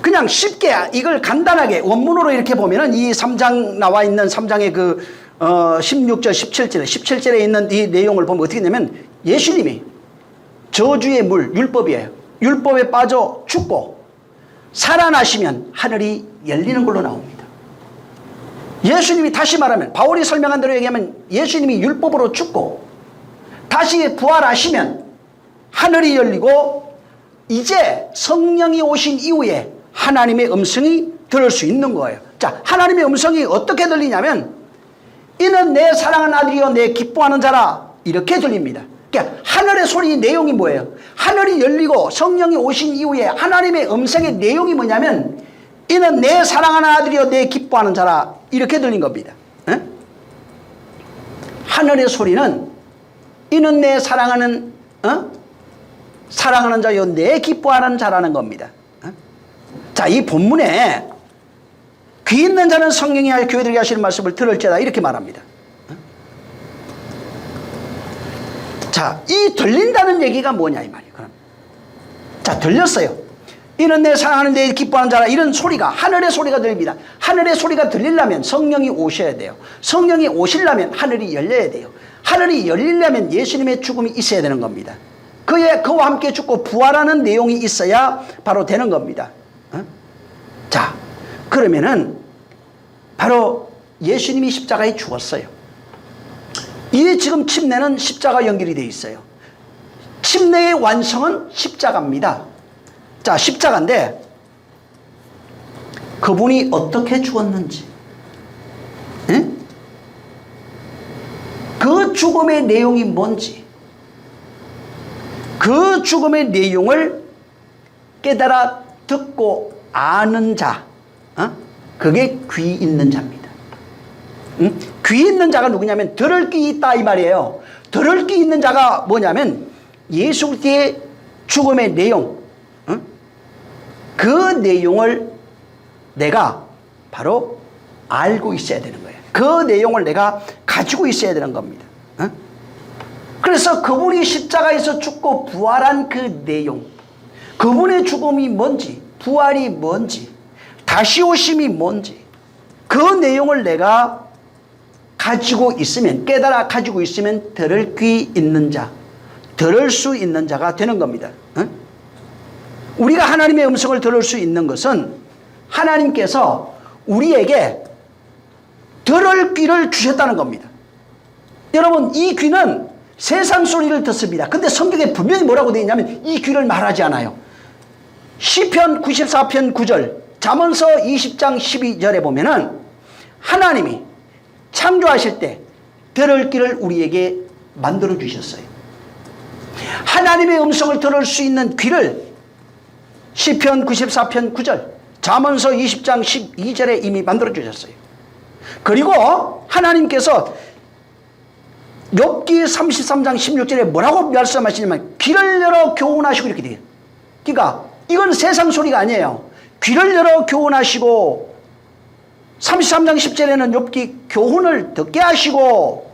그냥 쉽게 이걸 간단하게 원문으로 이렇게 보면은 이 3장 나와 있는 3장의 그 16절 17절에 있는 이 내용을 보면 어떻게 되냐면 예수님이 저주의 물 율법이에요. 율법에 빠져 죽고 살아나시면 하늘이 열리는 걸로 나옵니다. 예수님이 다시 말하면 바울이 설명한 대로 얘기하면 예수님이 율법으로 죽고 다시 부활하시면 하늘이 열리고 이제 성령이 오신 이후에 하나님의 음성이 들을 수 있는 거예요. 자, 하나님의 음성이 어떻게 들리냐면 이는 내 사랑하는 아들이요 내 기뻐하는 자라 이렇게 들립니다. 그러니까 하늘의 소리 내용이 뭐예요? 하늘이 열리고 성령이 오신 이후에 하나님의 음성의 내용이 뭐냐면 이는 내 사랑하는 아들이요 내 기뻐하는 자라 이렇게 들린 겁니다. 에? 하늘의 소리는 이는 내 사랑하는 자요 내 기뻐하는 자라는 겁니다. 자, 이 본문에 귀 있는 자는 성령이 할 교회들에게 하시는 말씀을 들을지어다 이렇게 말합니다. 자, 이 들린다는 얘기가 뭐냐 이 말이에요. 그럼 자, 들렸어요. 이는 내 사랑하는 내 기뻐하는 자라 이런 소리가 하늘의 소리가 들립니다. 하늘의 소리가 들리려면 성령이 오셔야 돼요. 성령이 오시려면 하늘이 열려야 돼요. 하늘이 열리려면 예수님의 죽음이 있어야 되는 겁니다. 그와 함께 죽고 부활하는 내용이 있어야 바로 되는 겁니다. 자, 그러면은 바로 예수님이 십자가에 죽었어요. 이 지금 침례는 십자가 연결이 되어 있어요. 침례의 완성은 십자가입니다. 자, 십자가인데 그분이 어떻게 죽었는지, 그 죽음의 내용이 뭔지, 그 죽음의 내용을 깨달아 듣고 아는 자, 그게 귀 있는 자입니다. 귀 있는 자가 누구냐면 들을 귀 있다 이 말이에요. 들을 귀 있는 자가 뭐냐면 예수 그리스도의 죽음의 내용, 그 내용을 내가 바로 알고 있어야 되는 거예요. 그 내용을 내가 가지고 있어야 되는 겁니다. 그래서 그분이 십자가에서 죽고 부활한 그 내용, 그분의 죽음이 뭔지, 부활이 뭔지, 다시 오심이 뭔지, 그 내용을 내가 가지고 있으면, 깨달아 가지고 있으면 들을 귀 있는 자, 들을 수 있는 자가 되는 겁니다. 우리가 하나님의 음성을 들을 수 있는 것은 하나님께서 우리에게 들을 귀를 주셨다는 겁니다. 여러분, 이 귀는 세상 소리를 듣습니다. 근데 성경에 분명히 뭐라고 되어 있냐면 이 귀를 말하지 않아요. 시편 94편 9절, 잠언서 20장 12절에 보면은 하나님이 창조하실 때 들을 귀를 우리에게 만들어 주셨어요. 하나님의 음성을 들을 수 있는 귀를 시편 94편 9절, 잠언서 20장 12절에 이미 만들어 주셨어요. 그리고 하나님께서 욥기 33장 16절에 뭐라고 말씀하시냐면 귀를 열어 교훈하시고 이렇게 돼요. 그러니까 이건 세상 소리가 아니에요. 귀를 열어 교훈하시고 33장 10절에는 욥기 교훈을 듣게 하시고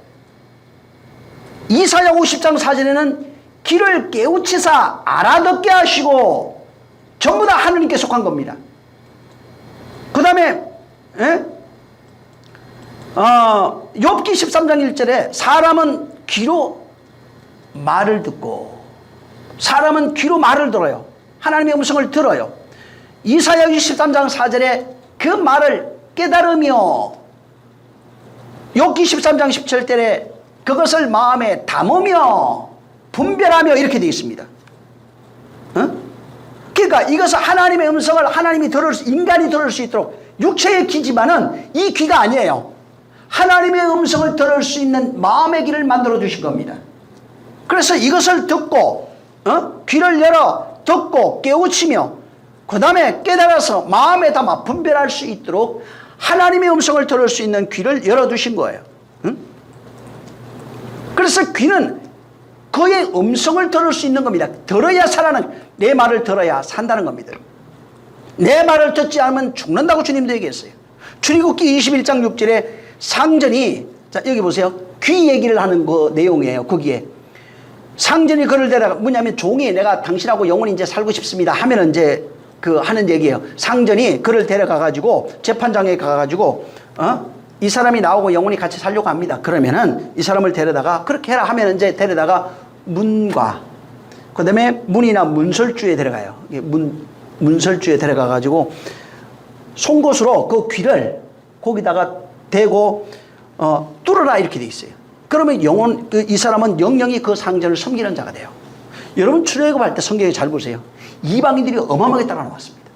이사야 50장 4절에는 귀를 깨우치사 알아듣게 하시고 전부 다 하느님께 속한 겁니다. 그 다음에 욥기 13장 1절에 사람은 귀로 말을 듣고 사람은 귀로 말을 들어요. 하나님의 음성을 들어요. 이사야 23장 4절에 그 말을 깨달으며 욥기 13장 17절에 그것을 마음에 담으며 분별하며 이렇게 되어 있습니다. 그러니까 이것은 하나님의 음성을 하나님이 인간이 들을 수 있도록 육체의 귀지만은 이 귀가 아니에요. 하나님의 음성을 들을 수 있는 마음의 귀를 만들어 주신 겁니다. 그래서 이것을 듣고 귀를 열어 듣고 깨우치며 그 다음에 깨달아서 마음에 담아 분별할 수 있도록 하나님의 음성을 들을 수 있는 귀를 열어두신 거예요. 그래서 귀는 그의 음성을 들을 수 있는 겁니다. 들어야 살아는, 내 말을 들어야 산다는 겁니다. 내 말을 듣지 않으면 죽는다고 주님도 얘기했어요. 출애굽기 21장 6절에 상전이, 자 여기 보세요. 귀 얘기를 하는 그 내용이에요. 거기에 상전이 그를 데려가, 뭐냐면 종이 내가 당신하고 영원히 이제 살고 싶습니다 하면은 이제 그 하는 얘기예요. 상전이 그를 데려가 가지고 재판장에 가 가지고 이 사람이 나오고 영원히 같이 살려고 합니다. 그러면은 이 사람을 데려다가 그렇게 해라 하면 이제 데려다가 문과 그다음에 문이나 문설주에 데려가요. 문설주에 데려가 가지고 송곳으로 그 귀를 거기다가 대고 뚫어라 이렇게 돼 있어요. 그러면 이 사람은 영영이 그 상전을 섬기는 자가 돼요. 여러분 출애굽할 때 성경에 잘 보세요. 이방인들이 어마어마하게 따라 나왔습니다.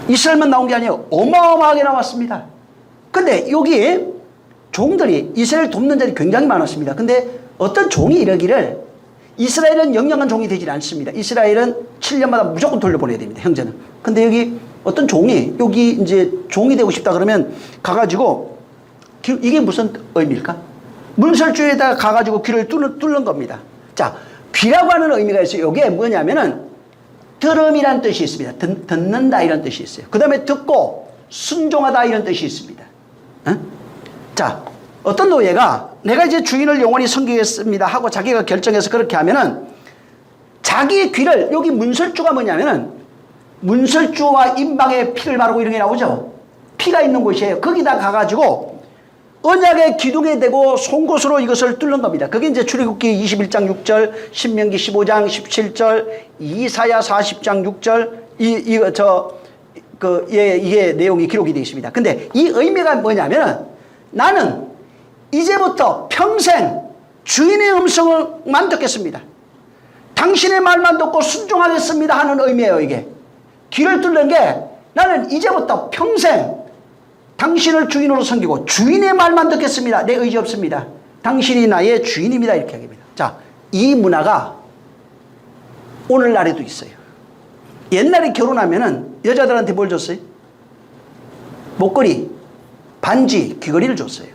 이스라엘만 나온 게 아니에요. 어마어마하게 나왔습니다. 근데 여기 종들이 이스라엘 돕는 자들이 굉장히 많았습니다. 근데 어떤 종이 이러기를 이스라엘은 영영한 종이 되지 않습니다. 이스라엘은 7년마다 무조건 돌려보내야 됩니다. 형제는. 근데 여기 어떤 종이 여기 이제 종이 되고 싶다 그러면 가가지고 이게 무슨 의미일까? 문설주에다 가가지고 귀를 뚫는 겁니다. 자, 귀라고 하는 의미가 있어요. 이게 뭐냐면은 들음이란 뜻이 있습니다. 듣는다 이런 뜻이 있어요. 그 다음에 듣고 순종하다 이런 뜻이 있습니다. 자, 어떤 노예가 내가 이제 주인을 영원히 섬기겠습니다 하고 자기가 결정해서 그렇게 하면은 자기 귀를, 여기 문설주가 뭐냐면은 문설주와 임방에 피를 바르고 이런 게 나오죠. 피가 있는 곳이에요. 거기다 가가지고 언약의 기둥에 대고 송곳으로 이것을 뚫는 겁니다. 그게 이제 출애굽기 21장 6절, 신명기 15장 17절, 이사야 40장 6절, 이게 내용이 기록이 되어 있습니다. 근데 이 의미가 뭐냐면 나는 이제부터 평생 주인의 음성을만 듣겠습니다. 당신의 말만 듣고 순종하겠습니다 하는 의미예요. 이게 귀를 뚫는 게 나는 이제부터 평생 당신을 주인으로 섬기고 주인의 말만 듣겠습니다. 내 의지 없습니다. 당신이 나의 주인입니다. 이렇게 합니다. 자, 이 문화가 오늘날에도 있어요. 옛날에 결혼하면은 여자들한테 뭘 줬어요? 목걸이, 반지, 귀걸이를 줬어요.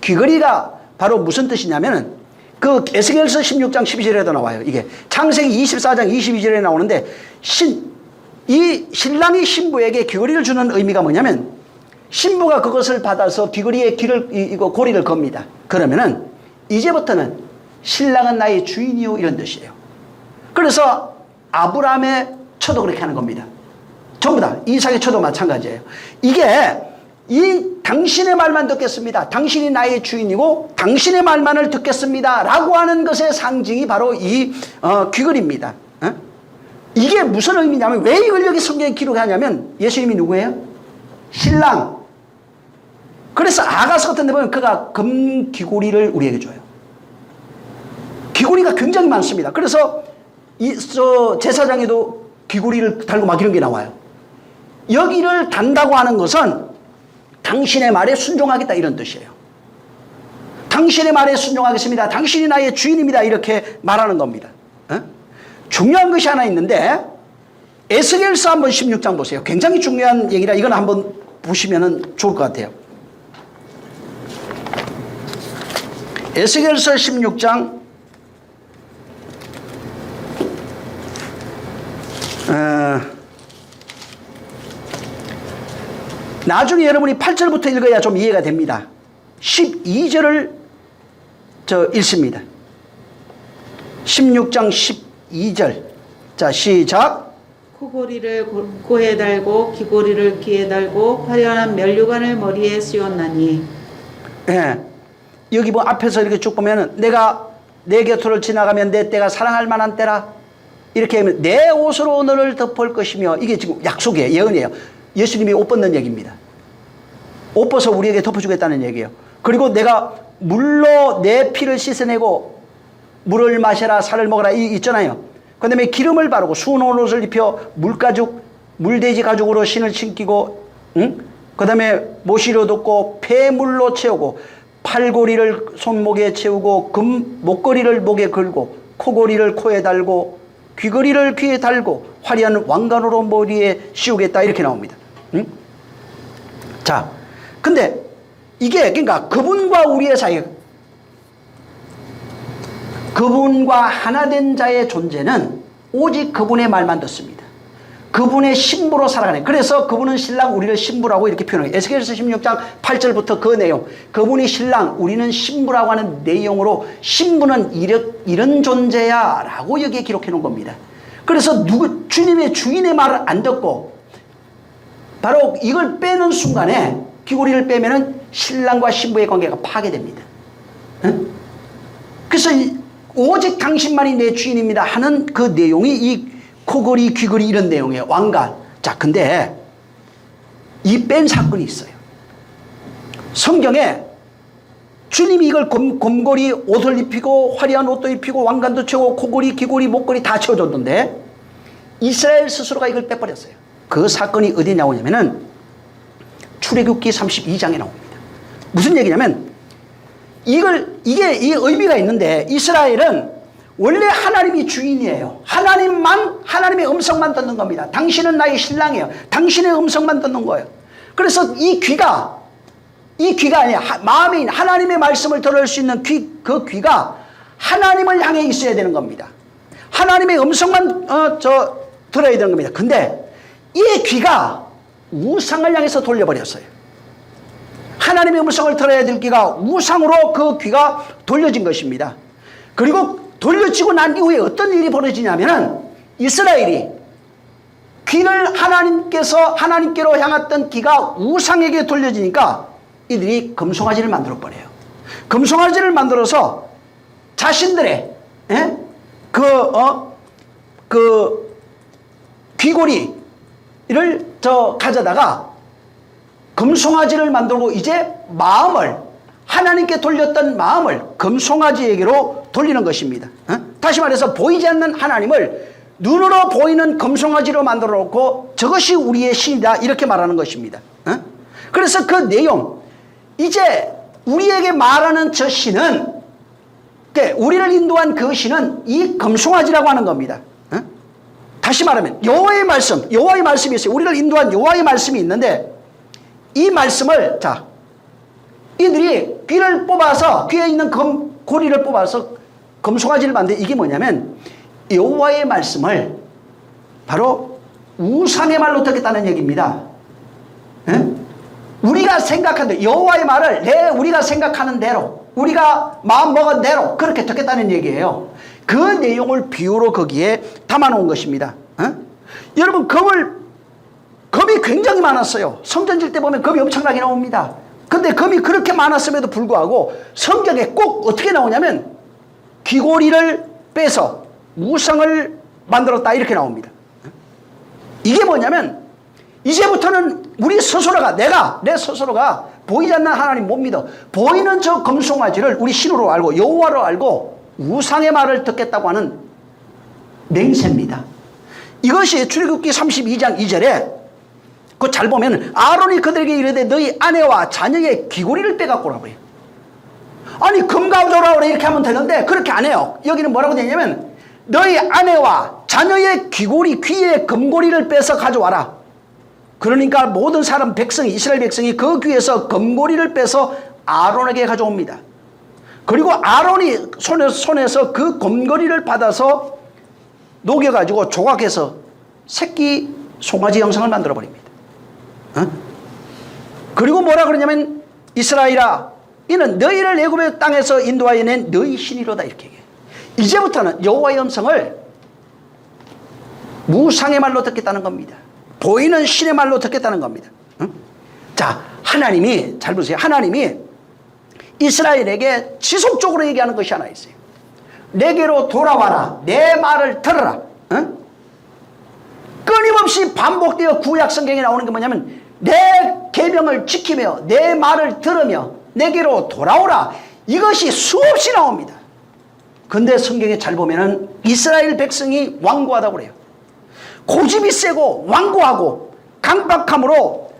귀걸이가 바로 무슨 뜻이냐면은 그 에스겔서 16장 12절에도 나와요. 이게 창세기 24장 22절에 나오는데 이 신랑이 신부에게 귀걸이를 주는 의미가 뭐냐면 신부가 그것을 받아서 귀걸이에 고리를 겁니다. 그러면은 이제부터는 신랑은 나의 주인이요 이런 뜻이에요. 그래서 아브라함의 처도 그렇게 하는 겁니다. 전부 다 이삭의 처도 마찬가지예요. 이게 당신의 말만 듣겠습니다. 당신이 나의 주인이고 당신의 말만을 듣겠습니다 라고 하는 것의 상징이 바로 이 귀걸이입니다. 이게 무슨 의미냐면 왜 이걸 여기 성경에 기록하냐면 예수님이 누구예요? 신랑. 그래서 아가서 같은 데 보면 그가 금 귀고리를 우리에게 줘요. 귀고리가 굉장히 많습니다. 그래서 제사장에도 귀고리를 달고 막 이런 게 나와요. 여기를 단다고 하는 것은 당신의 말에 순종하겠다 이런 뜻이에요. 당신의 말에 순종하겠습니다. 당신이 나의 주인입니다. 이렇게 말하는 겁니다. 중요한 것이 하나 있는데 에스겔서 한번 16장 보세요. 굉장히 중요한 얘기라 이건 한번 보시면 좋을 것 같아요. 에스겔서 16장 나중에 여러분이 8절부터 읽어야 좀 이해가 됩니다. 12절을 읽습니다. 16장 12절. 자, 시작. 코고리를 코에 달고 귀고리를 귀에 달고 화려한 면류관을 머리에 씌웠나니. 예. 여기 뭐 앞에서 이렇게 쭉 보면은 내가 내 곁을 지나가면 내 때가 사랑할 만한 때라. 이렇게 하면 내 옷으로 너를 덮을 것이며 이게 지금 약속이에요. 예언이에요. 예수님이 옷 벗는 얘기입니다. 옷 벗어 우리에게 덮어주겠다는 얘기예요. 그리고 내가 물로 내 피를 씻어내고 물을 마셔라 살을 먹어라 있잖아요. 그 다음에 기름을 바르고 수놓은 옷을 입혀 물돼지 가죽으로 신을 신기고 그 다음에 모시로 덮고 폐물로 채우고 팔고리를 손목에 채우고 목걸이를 목에 걸고 코고리를 코에 달고 귀걸이를 귀에 달고 화려한 왕관으로 머리에 씌우겠다 이렇게 나옵니다. 자, 근데 이게 그러니까 그분과 우리의 사이, 그분과 하나 된 자의 존재는 오직 그분의 말만 듣습니다. 그분의 신부로 살아가네. 그래서 그분은 신랑, 우리를 신부라고 이렇게 표현해요. 에스겔서 16장 8절부터 그 내용, 그분이 신랑, 우리는 신부라고 하는 내용으로 신부는 이런 존재야 라고 여기에 기록해 놓은 겁니다. 그래서 주님의 주인의 말을 안 듣고 바로 이걸 빼는 순간에, 귀고리를 빼면은 신랑과 신부의 관계가 파괴됩니다. 응? 그래서 오직 당신만이 내 주인입니다 하는 그 내용이 이 코걸이, 귀걸이 이런 내용이에요. 왕관. 자, 근데 이 뺀 사건이 있어요. 성경에 주님이 이걸 곰걸이 옷을 입히고 화려한 옷도 입히고 왕관도 채우고 코걸이, 귀걸이, 목걸이 다 채워줬는데 이스라엘 스스로가 이걸 빼버렸어요. 그 사건이 어디에 나오냐면은 출애굽기 32장에 나옵니다. 무슨 얘기냐면 이게 이 의미가 있는데, 이스라엘은 원래 하나님이 주인이에요. 하나님의 음성만 듣는 겁니다. 당신은 나의 신랑이에요. 당신의 음성만 듣는 거예요. 그래서 이 귀가 아니야. 마음에 있는 하나님의 말씀을 들을 수 있는 그 귀가 하나님을 향해 있어야 되는 겁니다. 하나님의 음성만 들어야 되는 겁니다. 근데 이 귀가 우상을 향해서 돌려버렸어요. 하나님의 음성을 들어야 될 귀가 우상으로 그 귀가 돌려진 것입니다. 그리고 돌려지고 난 이후에 어떤 일이 벌어지냐면은 이스라엘이 귀를 하나님께로 향했던 귀가 우상에게 돌려지니까 이들이 금송아지를 만들어버려요. 금송아지를 만들어서 자신들의 귀고리를 가져다가 금송아지를 만들고 이제 마음을, 하나님께 돌렸던 마음을 금송아지에게로 돌리는 것입니다. 다시 말해서 보이지 않는 하나님을 눈으로 보이는 금송아지로 만들어 놓고 저것이 우리의 신이다 이렇게 말하는 것입니다. 그래서 그 내용, 이제 우리에게 말하는 저 신은, 우리를 인도한 그 신은 이 금송아지라고 하는 겁니다. 다시 말하면 여호와의 말씀이 있어요. 우리를 인도한 여호와의 말씀이 있는데, 이 말씀을 이들이 귀를 뽑아서, 귀에 있는 고리를 뽑아서 금송아지를 만든, 이게 뭐냐면 여호와의 말씀을 바로 우상의 말로 듣겠다는 얘기입니다. 우리가 생각하는 여호와의 말을 우리가 생각하는 대로, 우리가 마음 먹은 대로 그렇게 듣겠다는 얘기예요. 그 내용을 비유로 거기에 담아놓은 것입니다. 여러분, 검이 굉장히 많았어요. 성전질 때 보면 검이 엄청나게 나옵니다. 근데 검이 그렇게 많았음에도 불구하고 성경에 꼭 어떻게 나오냐면 귀고리를 빼서 우상을 만들었다 이렇게 나옵니다. 이게 뭐냐면 이제부터는 우리 스스로가, 내 스스로가 보이지 않는 하나님 못 믿어. 보이는 저 금송아지를 우리 신으로 알고 여호와로 알고 우상의 말을 듣겠다고 하는 맹세입니다. 이것이 출애굽기 32장 2절에 그거 잘 보면 아론이 그들에게 이르되 너희 아내와 자녀의 귀고리를 빼갖고 오라 그래요. 아니, 금 가져오라 그래 이렇게 하면 되는데 그렇게 안 해요. 여기는 뭐라고 되냐면 너희 아내와 자녀의 귀의 금고리를 빼서 가져와라. 그러니까 모든 사람, 이스라엘 백성이 그 귀에서 금고리를 빼서 아론에게 가져옵니다. 그리고 아론이 손에서 그 금고리를 받아서 녹여가지고 조각해서 새끼 송아지 형상을 만들어버립니다. 그리고 뭐라 그러냐면 이스라엘아, 이는 너희를 애굽의 땅에서 인도하여 낸 너희 신이로다 이렇게 얘기해요. 이제부터는 여호와의 음성을 무상의 말로 듣겠다는 겁니다. 보이는 신의 말로 듣겠다는 겁니다. 자, 하나님이, 잘 보세요. 하나님이 이스라엘에게 지속적으로 얘기하는 것이 하나 있어요. 내게로 돌아와라. 내 말을 들어라. 끊임없이 반복되어 구약 성경에 나오는 게 뭐냐면 내 계명을 지키며 내 말을 들으며 내게로 돌아오라. 이것이 수없이 나옵니다. 근데 성경에 잘 보면은 이스라엘 백성이 완고하다고 그래요. 고집이 세고 완고하고 강박함으로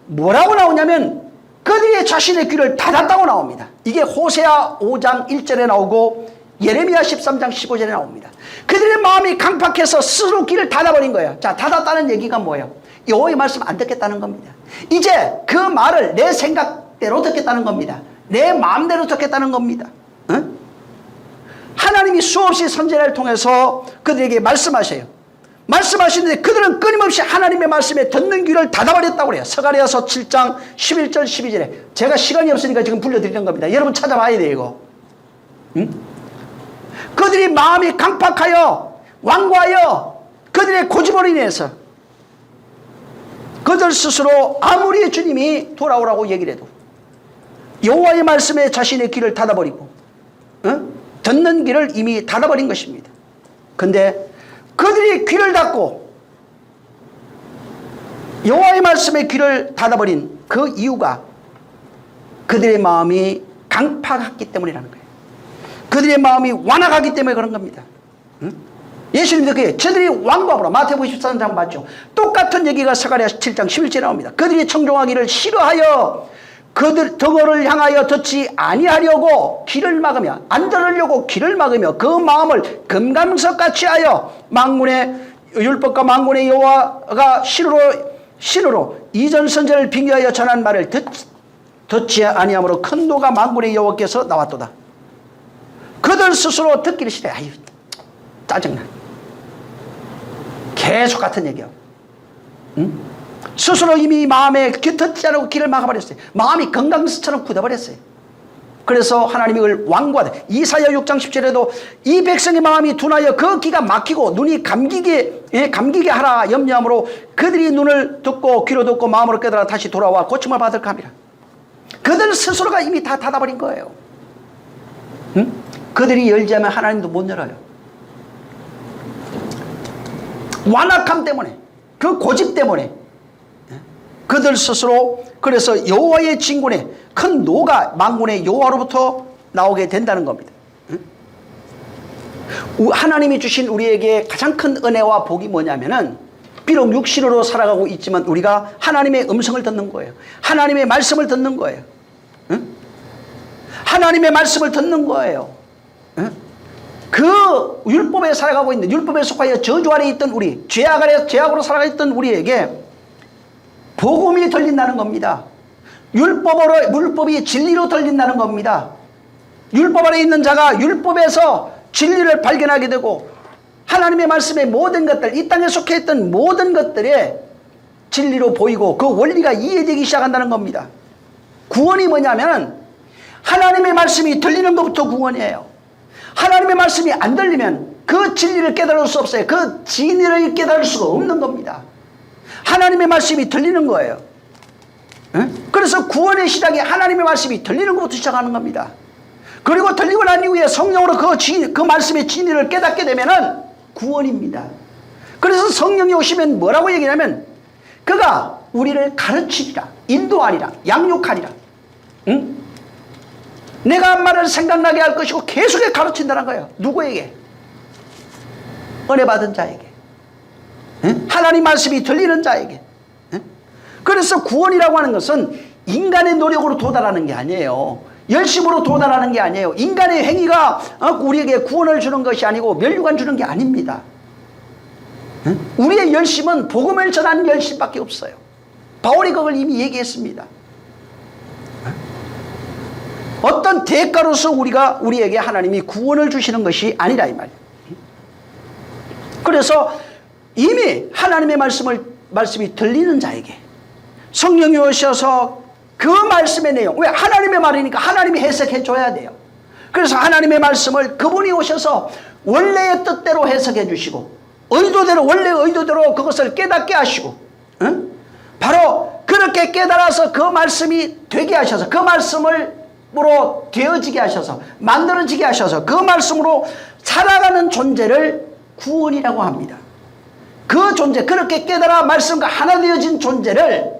뭐라고 나오냐면 그들이 자신의 귀를 닫았다고 나옵니다. 이게 호세아 5장 1절에 나오고 예레미야 13장 15절에 나옵니다. 그들의 마음이 강팍해서 스스로 귀를 닫아버린 거예요. 자, 닫았다는 얘기가 뭐예요? 여호와의 말씀 안 듣겠다는 겁니다. 이제 그 말을 내 생각대로 듣겠다는 겁니다. 내 마음대로 듣겠다는 겁니다. 하나님이 수없이 선지자를 통해서 그들에게 말씀하셔요. 말씀하시는데 그들은 끊임없이 하나님의 말씀에 듣는 귀를 닫아버렸다고 그래요. 스가랴서 7장 11절 12절에 제가 시간이 없으니까 지금 불러드리는 겁니다. 여러분 찾아봐야 돼요 이거. 응? 그들이 마음이 강팍하여 완고하여 그들의 고집으로 인해서 그들 스스로 아무리 주님이 돌아오라고 얘기를 해도 여호와의 말씀에 자신의 귀를 닫아버리고 듣는 귀를 이미 닫아버린 것입니다. 근데 그들이 귀를 닫고 여호와의 말씀에 귀를 닫아버린 그 이유가 그들의 마음이 강팍했기 때문이라는 거예요. 그들의 마음이 완악하기 때문에 그런 겁니다. 예수님도 그게 저들이 완고하므로 마태복음 14장 맞죠. 똑같은 얘기가 스가랴 7장 11절에 나옵니다. 그들이 청종하기를 싫어하여 그들을 향하여 듣지 아니하려고 귀를 막으며 안 들으려고 귀를 막으며 그 마음을 금강석같이 하여 만군의 율법과 만군의 여호와가 신으로 이전 선지자를 빙의하여 전한 말을 듣지 아니하므로 큰 노가 만군의 여호와께서 나왔도다. 그들 스스로 듣기를 싫어해. 아유 짜증나. 계속 같은 얘기하고 스스로 이미 마음에 듣지 않고 귀를 막아버렸어요. 마음이 금강석처럼 굳어버렸어요. 그래서 하나님이 그걸 완고하다. 이사야 6장 10절에도 이 백성의 마음이 둔하여 그 귀가 막히고 눈이 감기게 하라 염려함으로 그들이 눈을 듣고 귀로 듣고 마음으로 깨달아 다시 돌아와 고침을 받을까 합니다. 그들 스스로가 이미 다 닫아버린 거예요. 그들이 열자면 하나님도 못 열어요. 완악함 때문에, 그 고집 때문에 그들 스스로 그래서 여호와의 진군에 큰 노가 만군의 여호와로부터 나오게 된다는 겁니다. 하나님이 주신 우리에게 가장 큰 은혜와 복이 뭐냐면은 비록 육신으로 살아가고 있지만 우리가 하나님의 음성을 듣는 거예요. 하나님의 말씀을 듣는 거예요. 하나님의 말씀을 듣는 거예요. 그 율법에 살아가고 있는, 율법에 속하여 저주 아래 있던 우리, 죄악으로 살아가 있던 우리에게 복음이 들린다는 겁니다. 율법이 진리로 들린다는 겁니다. 율법 아래 있는 자가 율법에서 진리를 발견하게 되고 하나님의 말씀의 모든 것들, 이 땅에 속해 있던 모든 것들에 진리로 보이고 그 원리가 이해되기 시작한다는 겁니다. 구원이 뭐냐면 하나님의 말씀이 들리는 것부터 구원이에요. 하나님의 말씀이 안 들리면 그 진리를 깨달을 수 없어요. 그 진리를 깨달을 수가 없는 겁니다. 하나님의 말씀이 들리는 거예요. 그래서 구원의 시작이 하나님의 말씀이 들리는 것부터 시작하는 겁니다. 그리고 들리고 난 이후에 성령으로 그 말씀의 진리를 깨닫게 되면은 구원입니다. 그래서 성령이 오시면 뭐라고 얘기하냐면 그가 우리를 가르치리라, 인도하리라, 양육하리라. 내가 한 말을 생각나게 할 것이고 계속해 가르친다는 거예요. 누구에게? 은혜 받은 자에게. 하나님 말씀이 들리는 자에게. 그래서 구원이라고 하는 것은 인간의 노력으로 도달하는 게 아니에요. 열심으로 도달하는 게 아니에요. 인간의 행위가 우리에게 구원을 주는 것이 아니고 멸류관 주는 게 아닙니다. 우리의 열심은 복음을 전하는 열심밖에 없어요. 바울이 그걸 이미 얘기했습니다. 어떤 대가로서 우리에게 하나님이 구원을 주시는 것이 아니라 이 말이에요. 그래서 이미 하나님의 말씀이 들리는 자에게 성령이 오셔서 그 말씀의 내용, 왜 하나님의 말이니까 하나님이 해석해 줘야 돼요. 그래서 하나님의 말씀을 그분이 오셔서 원래의 뜻대로 해석해 주시고 의도대로, 원래의 의도대로 그것을 깨닫게 하시고 바로 그렇게 깨달아서 그 말씀이 되게 하셔서 그 말씀으로 되어지게 하셔서 만들어지게 하셔서 그 말씀으로 살아가는 존재를 구원이라고 합니다. 그 존재, 그렇게 깨달아 말씀과 하나 되어진 존재를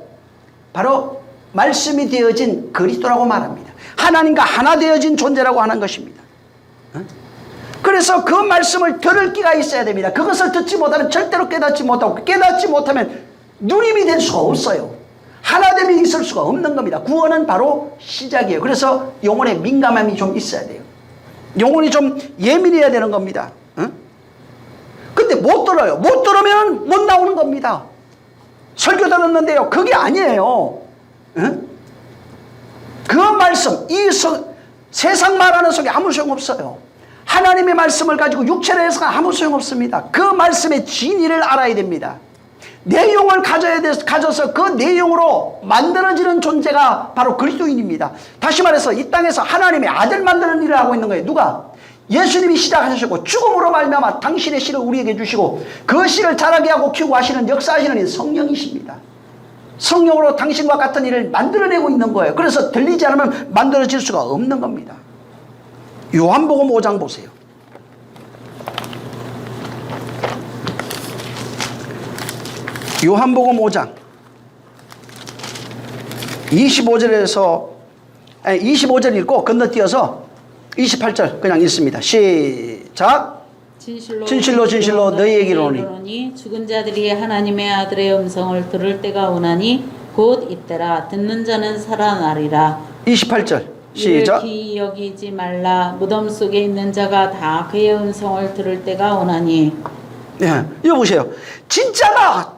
바로 말씀이 되어진 그리스도라고 말합니다. 하나님과 하나 되어진 존재라고 하는 것입니다. 그래서 그 말씀을 들을 기가 있어야 됩니다. 그것을 듣지 못하면 절대로 깨닫지 못하고 깨닫지 못하면 누림이 될 수가 없어요. 하나됨이 있을 수가 없는 겁니다. 구원은 바로 시작이에요. 그래서 영혼에 민감함이 좀 있어야 돼요. 영혼이 좀 예민해야 되는 겁니다. 근데 못 들어요. 못 들으면 못 나오는 겁니다. 설교 들었는데요. 그게 아니에요. 그 말씀, 세상 말하는 속에 아무 소용 없어요. 하나님의 말씀을 가지고 육체를 해서가 아무 소용없습니다. 그 말씀의 진리를 알아야 됩니다. 내용을 가져서 그 내용으로 만들어지는 존재가 바로 그리스도인입니다. 다시 말해서 이 땅에서 하나님의 아들 만드는 일을 하고 있는 거예요. 누가? 예수님이 시작하셨고 죽음으로 말미암아 당신의 씨를 우리에게 주시고 그 씨를 자라게 하고 키우고 하시는 역사하시는 이 성령이십니다. 성령으로 당신과 같은 일을 만들어내고 있는 거예요. 그래서 들리지 않으면 만들어질 수가 없는 겁니다. 요한복음 5장 보세요. 요한복음 5장 25절 읽고 건너뛰어서 28절 그냥 읽습니다. 시작. 진실로 너희에게 이르노니 죽은 자들이 하나님의 아들의 음성을 들을 때가 오나니 곧 이때라. 듣는 자는 살아나리라. 28절 이를 시작. 기이 여기지 말라. 무덤 속에 있는 자가 다 그의 음성을 들을 때가 오나니. 네, 이거 보세요. 진짜다.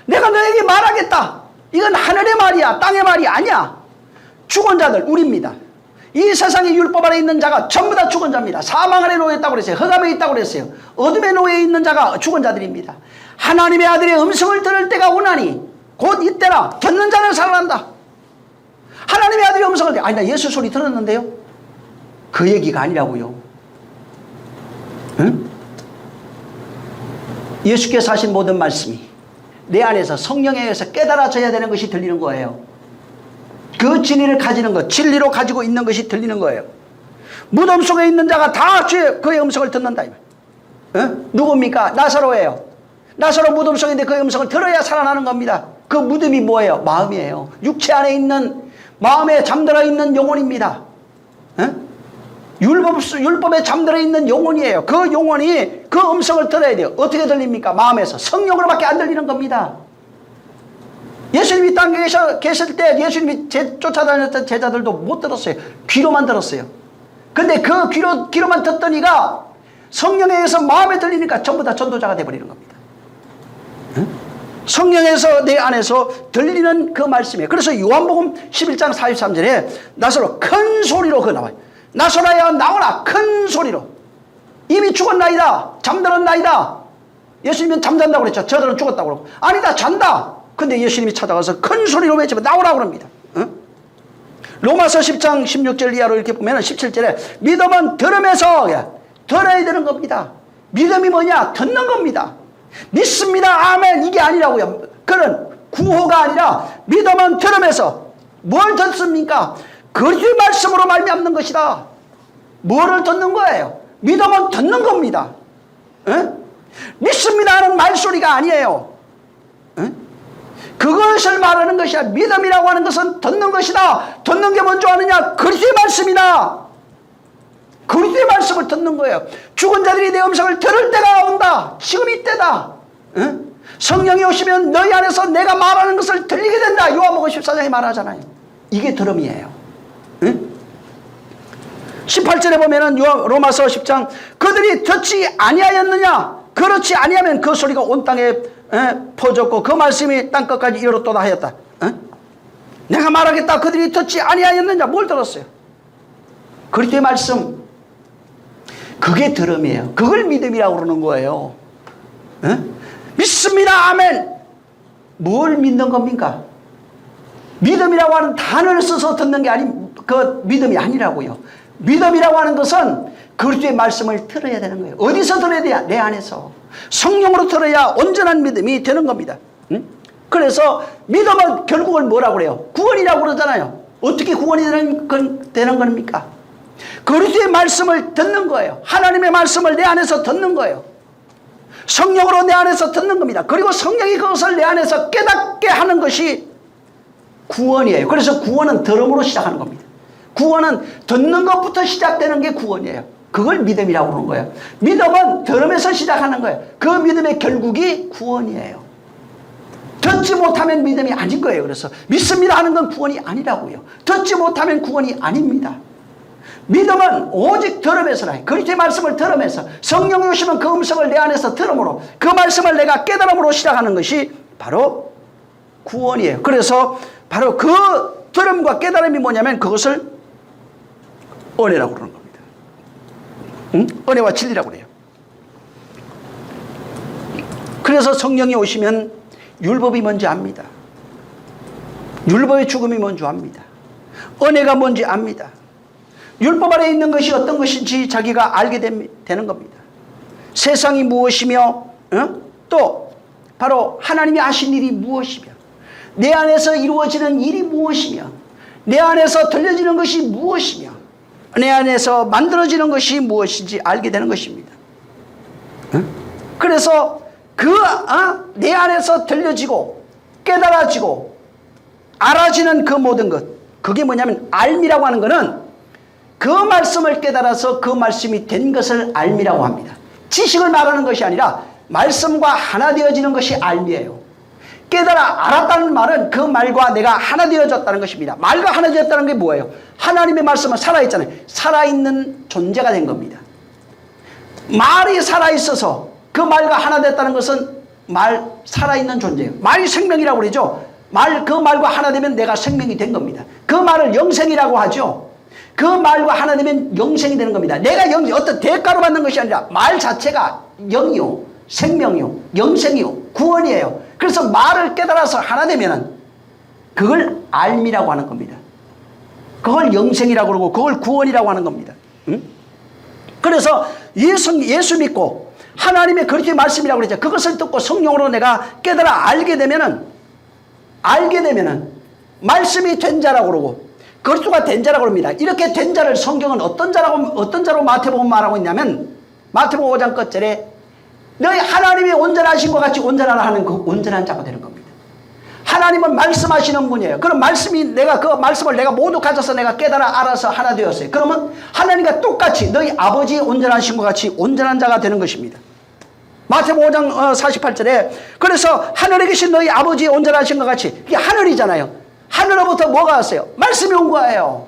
내가 너에게 말하겠다. 이건 하늘의 말이야. 땅의 말이 아니야. 죽은 자들 우리입니다. 이 세상의 율법 아래 있는 자가 전부 다 죽은 자입니다. 사망 아래 놓여 있다고 그랬어요. 흑암에 있다고 그랬어요. 어둠에 놓여 있는 자가 죽은 자들입니다. 하나님의 아들의 음성을 들을 때가 오나니 곧 이때라. 듣는 자는 살아난다. 하나님의 아들의 음성을 아니 나 예수 소리 들었는데요. 그 얘기가 아니라고요. 응? 예수께서 하신 모든 말씀이 내 안에서 성령에 의해서 깨달아져야 되는 것이 들리는 거예요. 그 진리를 가지는 것, 진리로 가지고 있는 것이 들리는 거예요. 무덤 속에 있는 자가 다 그의 음성을 듣는다. 누굽니까? 나사로예요. 나사로 무덤 속에 있는데 그의 음성을 들어야 살아나는 겁니다. 그 무덤이 뭐예요? 마음이에요. 육체 안에 있는 마음에 잠들어 있는 영혼입니다. 율법에 잠들어 있는 영혼이에요. 그 영혼이 그 음성을 들어야 돼요. 어떻게 들립니까? 마음에서. 성령으로밖에 안 들리는 겁니다. 예수님이 땅에 계실 때 예수님이 쫓아다녔던 제자들도 못 들었어요. 귀로만 들었어요. 근데 그 귀로만 듣더니가 성령에 의해서 마음에 들리니까 전부 다 전도자가 되어버리는 겁니다. 성령에서 내 안에서 들리는 그 말씀이에요. 그래서 요한복음 11장 43절에 나사로 큰 소리로 그 나와요. 나사로야 나오라. 큰 소리로. 이미 죽었나이다. 잠들었나이다. 예수님은 잠잔다고 그랬죠. 저들은 죽었다고 그러고. 아니다. 잔다. 근데 예수님이 찾아가서 큰 소리로 외치면 나오라고 합니다. 로마서 10장 16절 이하로 이렇게 보면 17절에 믿음은 들음에서 들어야 되는 겁니다. 믿음이 뭐냐? 듣는 겁니다. 믿습니다. 아멘. 이게 아니라고요. 그런 구호가 아니라 믿음은 들음에서 뭘 듣습니까? 그리스도의 말씀으로 말미암는 것이다. 뭐를 듣는 거예요? 믿음은 듣는 겁니다. 믿습니다 하는 말소리가 아니에요. 그것을 말하는 것이야. 믿음이라고 하는 것은 듣는 것이다. 듣는 게 뭔지 아느냐? 그리스도의 말씀이다. 그리스도의 말씀을 듣는 거예요. 죽은 자들이 내 음성을 들을 때가 온다. 지금 이때다. 성령이 오시면 너희 안에서 내가 말하는 것을 들리게 된다. 요한복음 14장에 말하잖아요. 이게 들음이에요. 18절에 보면은 로마서 10장 그들이 듣지 아니하였느냐? 그렇지 아니하면 그 소리가 온 땅에 퍼졌고 그 말씀이 땅끝까지 이르렀도다 하였다. 내가 말하겠다. 그들이 듣지 아니하였느냐? 뭘 들었어요? 그리스도의 말씀. 그게 들음이에요. 그걸 믿음이라고 그러는 거예요. 믿습니다. 아멘. 뭘 믿는 겁니까? 믿음이라고 하는 단어를 써서 듣는 게 그 믿음이 아니라고요. 믿음이라고 하는 것은 그리스도의 말씀을 들어야 되는 거예요. 어디서 들어야 돼요? 내 안에서. 성령으로 들어야 온전한 믿음이 되는 겁니다. 그래서 믿음은 결국은 뭐라고 그래요? 구원이라고 그러잖아요. 어떻게 구원이 되는 겁니까? 그리스도의 말씀을 듣는 거예요. 하나님의 말씀을 내 안에서 듣는 거예요. 성령으로 내 안에서 듣는 겁니다. 그리고 성령이 그것을 내 안에서 깨닫게 하는 것이 구원이에요. 그래서 구원은 들음으로 시작하는 겁니다. 구원은 듣는 것부터 시작되는 게 구원이에요. 그걸 믿음이라고 그러는 거예요. 믿음은 들음에서 시작하는 거예요. 그 믿음의 결국이 구원이에요. 듣지 못하면 믿음이 아닌 거예요. 그래서 믿습니다 하는 건 구원이 아니라고요. 듣지 못하면 구원이 아닙니다. 믿음은 오직 들음에서나 그리스도의 말씀을 들음에서 성령이 오시면 그 음성을 내 안에서 들음으로 그 말씀을 내가 깨달음으로 시작하는 것이 바로 구원이에요. 그래서 바로 그 들음과 깨달음이 뭐냐면 그것을 은혜라고 그러는 겁니다. 응? 은혜와 진리라고 그래요. 그래서 성령이 오시면 율법이 뭔지 압니다. 율법의 죽음이 뭔지 압니다. 은혜가 뭔지 압니다. 율법 아래 있는 것이 어떤 것인지 자기가 알게 되는 겁니다. 세상이 무엇이며 또 바로 하나님이 하신 일이 무엇이며 내 안에서 이루어지는 일이 무엇이며 내 안에서 들려지는 것이 무엇이며 내 안에서 만들어지는 것이 무엇인지 알게 되는 것입니다. 그래서 내 안에서 들려지고 깨달아지고 알아지는 그 모든 것, 그게 뭐냐면 알미라고 하는 것은 그 말씀을 깨달아서 그 말씀이 된 것을 알미라고 합니다. 지식을 말하는 것이 아니라 말씀과 하나 되어지는 것이 알미예요. 깨달아 알았다는 말은 그 말과 내가 하나 되어졌다는 것입니다. 말과 하나 되었다는 게 뭐예요? 하나님의 말씀은 살아있잖아요. 살아있는 존재가 된 겁니다. 말이 살아있어서 그 말과 하나 됐다는 것은 살아있는 존재예요. 말이 생명이라고 그러죠. 그 말과 하나 되면 내가 생명이 된 겁니다. 그 말을 영생이라고 하죠. 그 말과 하나 되면 영생이 되는 겁니다. 내가 어떤 대가로 받는 것이 아니라 말 자체가 영이요, 생명이요, 영생이요, 구원이에요. 그래서 말을 깨달아서 하나 되면은 그걸 알미라고 하는 겁니다. 그걸 영생이라고 그러고 그걸 구원이라고 하는 겁니다. 응? 그래서 예수 믿고 하나님의 그리스도의 말씀이라고 그러죠. 그것을 듣고 성령으로 내가 깨달아 알게 되면은 말씀이 된 자라고 그러고 그리스도가 된 자라고 합니다. 이렇게 된 자를 성경은 어떤 자로 마태복음 말하고 있냐면 마태복음 5장 끝절에 너희 하나님이 온전하신 것 같이 온전하라 하는 그 온전한 자가 되는 겁니다. 하나님은 말씀하시는 분이에요. 그럼 그 말씀을 내가 모두 가져서 내가 깨달아 알아서 하나 되었어요. 그러면 하나님과 똑같이 너희 아버지 온전하신 것 같이 온전한 자가 되는 것입니다. 마태복음 5장 48절에 그래서 하늘에 계신 너희 아버지 온전하신 것 같이, 이게 하늘이잖아요. 하늘로부터 뭐가 왔어요? 말씀이 온 거예요.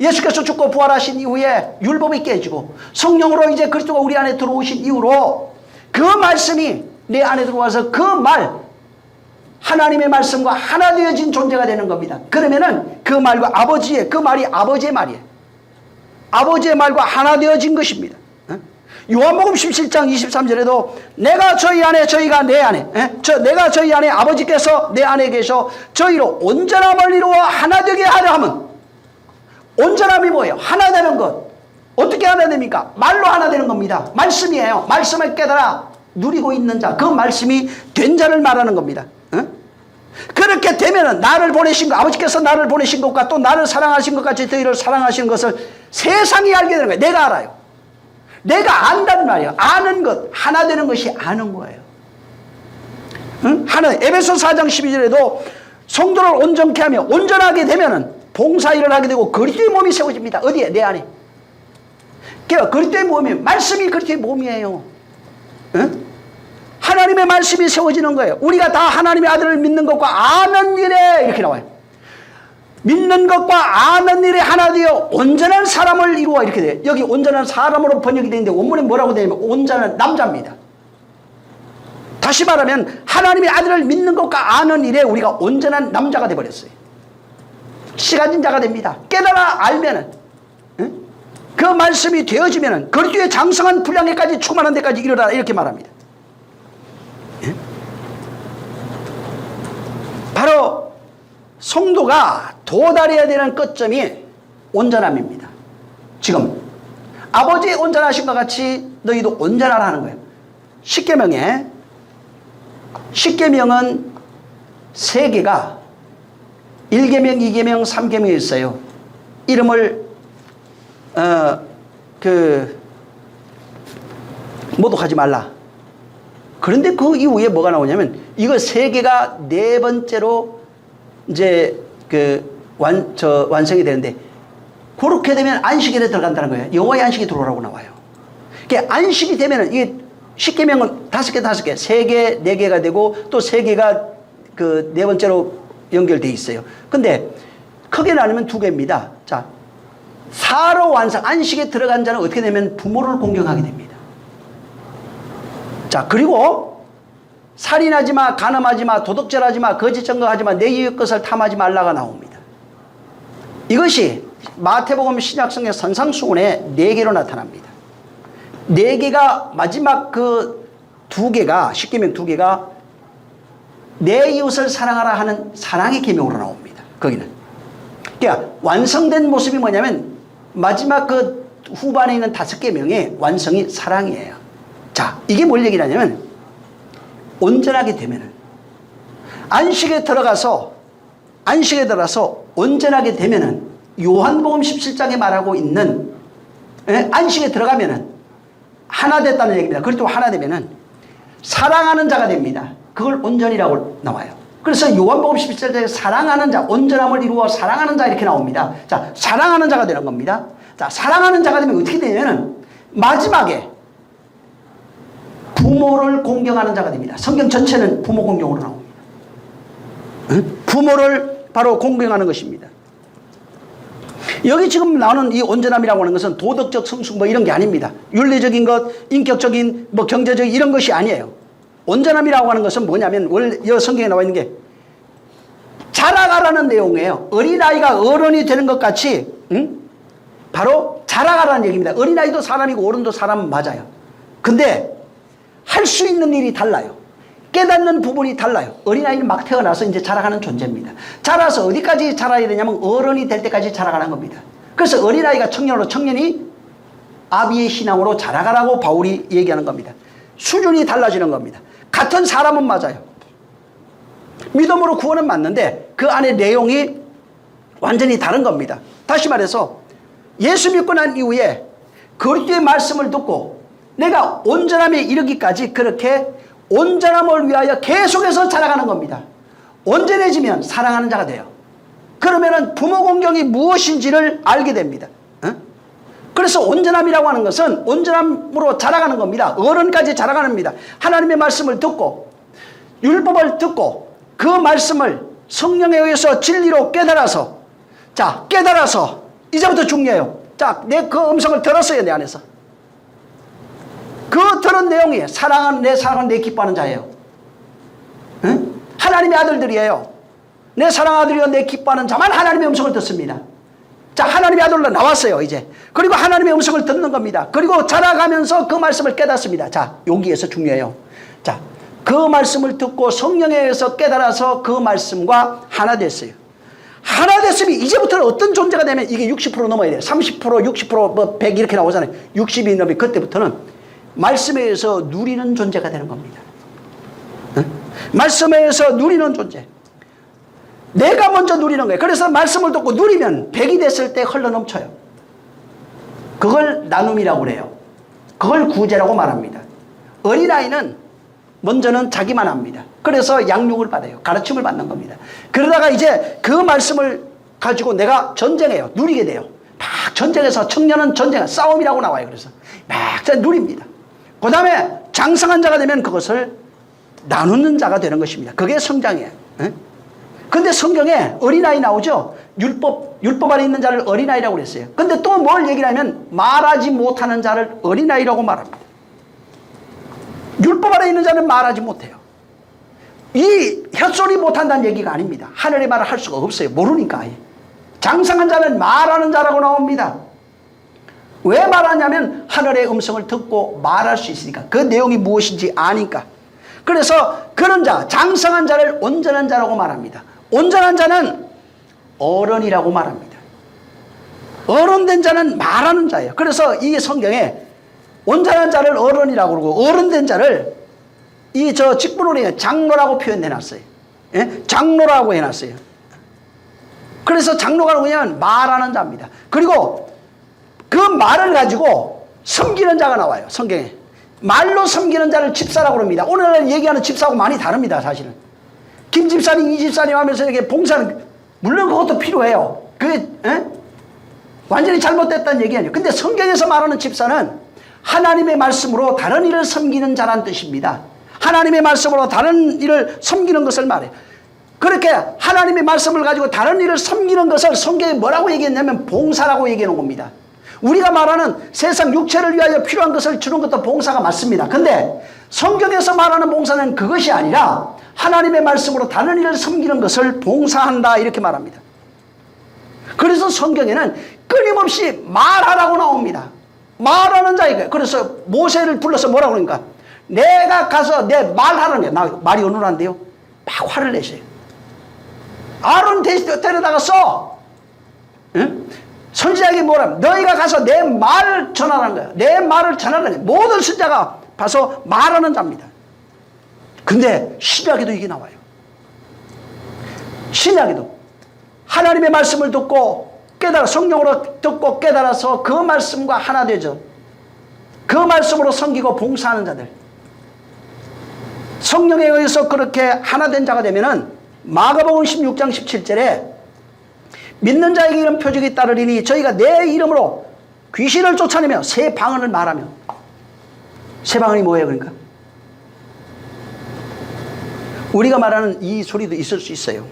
예수께서 죽고 부활하신 이후에 율법이 깨지고 성령으로 이제 그리스도가 우리 안에 들어오신 이후로 그 말씀이 내 안에 들어와서 그 하나님의 말씀과 하나 되어진 존재가 되는 겁니다. 그러면은 그 말과 그 말이 아버지의 말이에요. 아버지의 말과 하나 되어진 것입니다. 요한복음 17장 23절에도 내가 저희 안에 저희가 내 안에 내가 저희 안에 아버지께서 내 안에 계셔 저희로 온전함을 이루어 하나 되게 하려 함은, 온전함이 뭐예요? 하나 되는 것. 어떻게 하나 됩니까? 말로 하나 되는 겁니다. 말씀이에요. 말씀을 깨달아 누리고 있는 자, 그 말씀이 된 자를 말하는 겁니다. 그렇게 되면은 나를 보내신 것, 아버지께서 나를 보내신 것과 또 나를 사랑하신 것 같이 너희를 사랑하시는 것을 세상이 알게 되는 거예요. 내가 알아요. 내가 안단 말이에요. 아는 것, 하나 되는 것이 아는 거예요. 에베소 4장 12절에도 성도를 온전케 하며 온전하게 되면은 봉사일을 하게 되고 그리스도의 몸이 세워집니다. 어디에? 내 안에. 그러니까 그리스도의 몸이, 말씀이 그리스도의 몸이에요. 하나님의 말씀이 세워지는 거예요. 우리가 다 하나님의 아들을 믿는 것과 아는 일에, 이렇게 나와요. 믿는 것과 아는 일에 하나 되어 온전한 사람을 이루어, 이렇게 돼요. 여기 온전한 사람으로 번역이 되는데 원문에 뭐라고 되냐면 온전한 남자입니다. 다시 말하면 하나님의 아들을 믿는 것과 아는 일에 우리가 온전한 남자가 되어버렸어요. 시가진 자가 됩니다. 깨달아 알면은, 그 말씀이 되어지면은 그리스도의 장성한 분량에까지 충만한 데까지 이르라, 이렇게 말합니다. 바로 성도가 도달해야 되는 끝점이 온전함입니다. 지금 아버지 온전하신 것 같이 너희도 온전하라 하는 거예요. 십계명은 세 개가 1계명, 2계명, 3계명이 있어요. 이름을 모독하지 말라. 그런데 그 이후에 뭐가 나오냐면 이거 세 개가 네 번째로 이제 완성이 되는데, 그렇게 되면 안식일에 들어간다는 거예요. 여호와의 안식이 들어오라고 나와요. 그러니까 안식이 되면은 이게 십계명은 5개, 3개, 4개가 되고 또 3개가 그 네 번째로 연결돼 있어요. 근데 크게 나누면 2개입니다. 자, 사로 완성, 안식에 들어간 자는 어떻게 되면 부모를 공경하게 됩니다. 자, 그리고 살인하지 마, 간음하지 마, 도둑질하지 마, 거짓 증거하지 마, 내 이웃 것을 탐하지 말라가 나옵니다. 이것이 마태복음 신약성경 선상수훈에 4개로 나타납니다. 네 개가 마지막 그 두 개가 십계명 두 개가 내 이웃을 사랑하라 하는 사랑의 계명으로 나옵니다. 거기는. 그러니까 완성된 모습이 뭐냐면 마지막 그 후반에 있는 5계명의 완성이 사랑이에요. 자, 이게 뭘 얘기하냐면 온전하게 되면은 안식에 들어가서 온전하게 되면은 요한복음 17장에 말하고 있는 안식에 들어가면은 하나 됐다는 얘기입니다. 그리고 또 하나 되면은 사랑하는 자가 됩니다. 그걸 온전이라고 나와요. 그래서 요한복음 17장에 사랑하는 자, 온전함을 이루어 사랑하는 자 이렇게 나옵니다. 자, 사랑하는 자가 되는 겁니다. 자, 사랑하는 자가 되면 어떻게 되냐면 마지막에 부모를 공경하는 자가 됩니다. 성경 전체는 부모 공경으로 나옵니다. 부모를 바로 공경하는 것입니다. 여기 지금 나오는 이 온전함이라고 하는 것은 도덕적 성숙 뭐 이런 게 아닙니다. 윤리적인 것, 인격적인 뭐 경제적인 이런 것이 아니에요. 온전함이라고 하는 것은 뭐냐면 원래 이 성경에 나와 있는 게 자라가라는 내용이에요. 어린아이가 어른이 되는 것 같이 바로 자라가라는 얘기입니다. 어린아이도 사람이고 어른도 사람 맞아요. 근데 할 수 있는 일이 달라요. 깨닫는 부분이 달라요. 어린아이는 막 태어나서 이제 자라가는 존재입니다. 자라서 어디까지 자라야 되냐면 어른이 될 때까지 자라가는 겁니다. 그래서 어린아이가 청년으로, 청년이 아비의 신앙으로 자라가라고 바울이 얘기하는 겁니다. 수준이 달라지는 겁니다. 같은 사람은 맞아요. 믿음으로 구원은 맞는데 그 안에 내용이 완전히 다른 겁니다. 다시 말해서 예수 믿고 난 이후에 그리스도의 말씀을 듣고 내가 온전함에 이르기까지 그렇게 온전함을 위하여 계속해서 자라가는 겁니다. 온전해지면 사랑하는 자가 돼요. 그러면은 부모 공경이 무엇인지를 알게 됩니다. 그래서 온전함이라고 하는 것은 온전함으로 자라가는 겁니다. 어른까지 자라가는 겁니다. 하나님의 말씀을 듣고 율법을 듣고 그 말씀을 성령에 의해서 진리로 깨달아서 자, 깨달아서 이제부터 중요해요. 자, 내 그 음성을 들었어요. 내 안에서. 그 들은 내용이 사랑하는 내 기뻐하는 자예요. 응? 하나님의 아들들이에요. 내 사랑하는 아들이여 내 기뻐하는 자만 하나님의 음성을 듣습니다. 자, 하나님의 아들로 나왔어요 이제. 그리고 하나님의 음성을 듣는 겁니다. 그리고 자라가면서 그 말씀을 깨닫습니다. 자, 여기에서 중요해요. 자, 그 말씀을 듣고 성령에 의해서 깨달아서 그 말씀과 하나 됐어요. 하나 됐으면 이제부터는 어떤 존재가 되면 이게 60% 넘어야 돼요. 30%, 60%, 뭐 100 이렇게 나오잖아요. 60이 넘으면 그때부터는 말씀에 의해서 누리는 존재가 되는 겁니다. 응? 말씀에 의해서 누리는 존재. 내가 먼저 누리는 거예요. 그래서 말씀을 듣고 누리면 100이 됐을 때 흘러넘쳐요. 그걸 나눔이라고 그래요. 그걸 구제라고 말합니다. 어린아이는 먼저는 자기만 합니다. 그래서 양육을 받아요. 가르침을 받는 겁니다. 그러다가 이제 그 말씀을 가지고 내가 전쟁해요. 누리게 돼요. 막 전쟁해서 청년은 전쟁, 싸움이라고 나와요. 그래서 막 누립니다. 그 다음에 장성한 자가 되면 그것을 나누는 자가 되는 것입니다. 그게 성장이에요. 근데 성경에 어린아이 나오죠? 율법 안에 있는 자를 어린아이라고 그랬어요. 근데 또 뭘 얘기를 하면 말하지 못하는 자를 어린아이라고 말합니다. 율법 안에 있는 자는 말하지 못해요. 이 헛소리 못한다는 얘기가 아닙니다. 하늘의 말을 할 수가 없어요. 모르니까. 장성한 자는 말하는 자라고 나옵니다. 왜 말하냐면 하늘의 음성을 듣고 말할 수 있으니까. 그 내용이 무엇인지 아니까. 그래서 그런 자, 장성한 자를 온전한 자라고 말합니다. 온전한 자는 어른이라고 말합니다. 어른된 자는 말하는 자예요. 그래서 이 성경에 온전한 자를 어른이라고 그러고 어른된 자를 이 직분으로 장로라고 표현해놨어요. 예? 장로라고 해놨어요. 그래서 장로가 뭐냐면 말하는 자입니다. 그리고 그 말을 가지고 섬기는 자가 나와요. 성경에. 말로 섬기는 자를 집사라고 그럽니다. 오늘 얘기하는 집사하고 많이 다릅니다. 사실은. 김 집사님, 이 집사님 하면서 이렇게 봉사는 물론 그것도 필요해요. 그게 완전히 잘못됐다는 얘기 아니에요. 근데 성경에서 말하는 집사는 하나님의 말씀으로 다른 일을 섬기는 자란 뜻입니다. 하나님의 말씀으로 다른 일을 섬기는 것을 말해요. 그렇게 하나님의 말씀을 가지고 다른 일을 섬기는 것을 성경에 뭐라고 얘기했냐면 봉사라고 얘기해 놓은 겁니다. 우리가 말하는 세상 육체를 위하여 필요한 것을 주는 것도 봉사가 맞습니다. 근데 성경에서 말하는 봉사는 그것이 아니라 하나님의 말씀으로 다른 일을 섬기는 것을 봉사한다 이렇게 말합니다. 그래서 성경에는 끊임없이 말하라고 나옵니다. 말하는 자에게. 그래서 모세를 불러서 뭐라고 그러니까 내가 가서 내 말하는 게, 나 말이 어눌한데요, 막 화를 내세요. 아론 데려다가 써. 응? 선지자에게 뭐라면 너희가 가서 내 말을 전하라는 거야. 내 말을 전하라는 거야. 모든 선지자가 가서 말하는 자입니다. 근데 신약에도 이게 나와요. 신약에도 하나님의 말씀을 듣고 깨달아, 성령으로 듣고 깨달아서 그 말씀과 하나 되죠. 그 말씀으로 섬기고 봉사하는 자들, 성령에 의해서 그렇게 하나 된 자가 되면은 마가복음 16장 17절에 믿는 자에게 이런 표적이 따르리니 저희가 내 이름으로 귀신을 쫓아내며 새 방언을 말하며. 새 방언이 뭐예요? 그러니까 우리가 말하는 이 소리도 있을 수 있어요.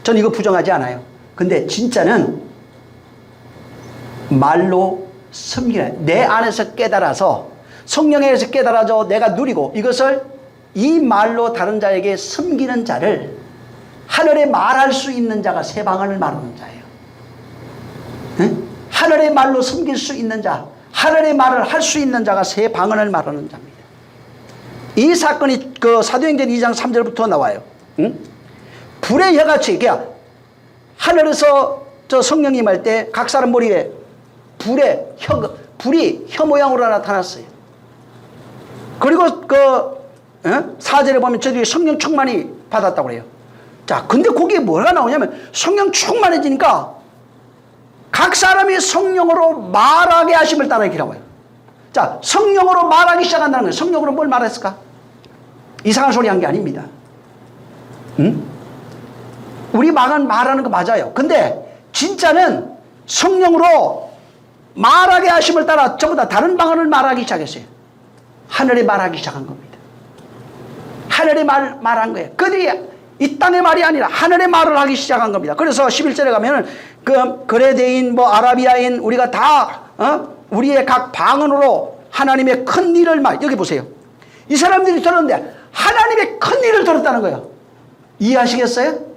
전 이거 부정하지 않아요. 근데 진짜는 말로 섬기는, 내 안에서 깨달아서, 성령에 의해서 깨달아져 내가 누리고 이것을 이 말로 다른 자에게 섬기는 자를, 하늘에 말할 수 있는 자가 새 방언을 말하는 자예요. 응? 하늘의 말로 섬길 수 있는 자, 하늘의 말을 할 수 있는 자가 새 방언을 말하는 자입니다. 이 사건이 그 사도행전 2장 3절부터 나와요. 응? 불의 혀같이, 그냥 하늘에서 저 성령이 임할 때 각 사람 머리에 불이 혀 모양으로 나타났어요. 그리고 그 4절에 보면 저들이 성령 충만이 받았다고 그래요. 자, 근데 거기에 뭐가 나오냐면 성령 충만해지니까 각 사람이 성령으로 말하게 하심을 따라 이렇게 나와요. 자, 성령으로 말하기 시작한다는 거예요. 성령으로 뭘 말했을까? 이상한 소리 한 게 아닙니다. 응? 우리 말하는 거 맞아요. 근데 진짜는 성령으로 말하게 하심을 따라 전부 다 다른 방언을 말하기 시작했어요. 하늘에 말하기 시작한 겁니다. 하늘에 말한 거예요. 그들이 이 땅의 말이 아니라 하늘의 말을 하기 시작한 겁니다. 그래서 11절에 가면은 그 그레데인, 뭐 아라비아인, 우리가 다 우리의 각 방언으로 하나님의 큰 일을 여기 보세요. 이 사람들이 들었는데 하나님의 큰 일을 들었다는 거예요. 이해하시겠어요?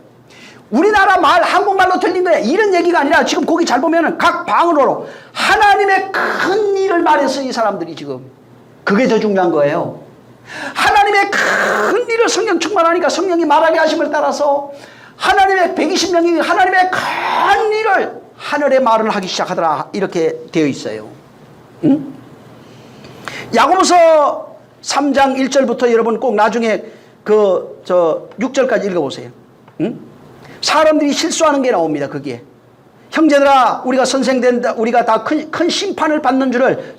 우리나라 말 한국말로 들린 거예요. 이런 얘기가 아니라 지금 거기 잘 보면은 각 방언으로 하나님의 큰 일을 말해서 이 사람들이 지금, 그게 더 중요한 거예요. 하나님의 큰 일을 성령 충만하니까 성령이 말하게 하심을 따라서 하나님의 120명이 하나님의 큰 일을 하늘의 말을 하기 시작하더라, 이렇게 되어 있어요. 응? 야고보서 3장 1절부터 여러분 꼭 나중에 6절까지 읽어보세요. 응? 사람들이 실수하는 게 나옵니다. 거기에 형제들아 우리가 선생된다, 우리가 다 큰 심판을 받는 줄을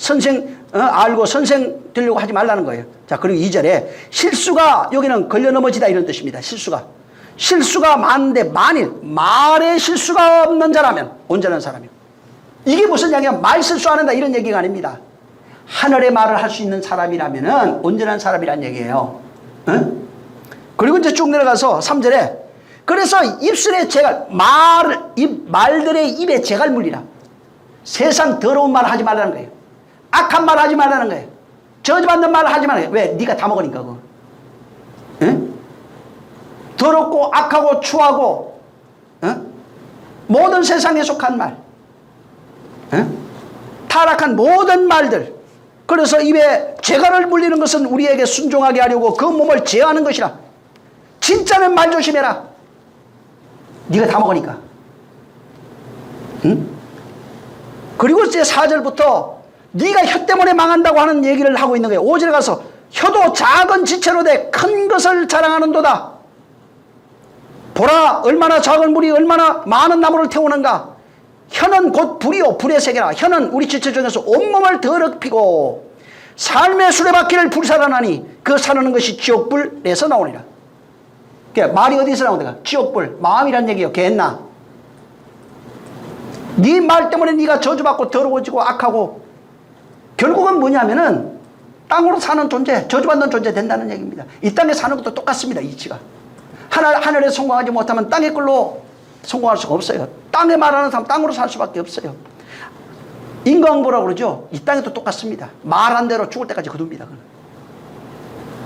알고 선생 되려고 하지 말라는 거예요. 자, 그리고 2절에 실수가, 여기는 걸려 넘어지다 이런 뜻입니다. 실수가 많은데 만일 말에 실수가 없는 자라면 온전한 사람이요. 이게 무슨 이야기야? 말 실수 안 한다 이런 얘기가 아닙니다. 하늘의 말을 할 수 있는 사람이라면은 온전한 사람이란 얘기예요. 응? 그리고 이제 쭉 내려가서 3절에 그래서 입술에 재갈, 말들의 입에 재갈 물리라. 세상 더러운 말 하지 말라는 거예요. 악한 말 하지 말라는 거예요. 저주받는 말 하지 말라는 거예요. 왜? 네가 다 먹으니까 그거. 응? 더럽고 악하고 추하고 모든 세상에 속한 말, 타락한 모든 말들. 그래서 입에 재갈을 물리는 것은 우리에게 순종하게 하려고 그 몸을 제어하는 것이라. 진짜는 말 조심해라. 네가 다 먹으니까. 응? 그리고 이제 4절부터 네가 혀 때문에 망한다고 하는 얘기를 하고 있는 거예요. 5절에 가서 혀도 작은 지체로 돼 큰 것을 자랑하는도다. 보라, 얼마나 작은 물이 얼마나 많은 나무를 태우는가. 혀는 곧 불이요 불의 세계라. 혀는 우리 지체 중에서 온몸을 더럽히고 삶의 수레바퀴를 불살하나니 그 사르는 것이 지옥불에서 나오니라. 그러니까 말이 어디서 나온다? 지옥불, 마음이란 얘기예요. 개했나? 네 말 때문에 네가 저주받고 더러워지고 악하고 결국은 뭐냐면은 땅으로 사는 존재, 저주받는 존재 된다는 얘기입니다. 이 땅에 사는 것도 똑같습니다. 이치가. 하늘에 성공하지 못하면 땅의 걸로 성공할 수가 없어요. 땅에 말하는 사람 땅으로 살 수밖에 없어요. 인과응보라고 그러죠. 이 땅에도 똑같습니다. 말한 대로 죽을 때까지 거둡니다.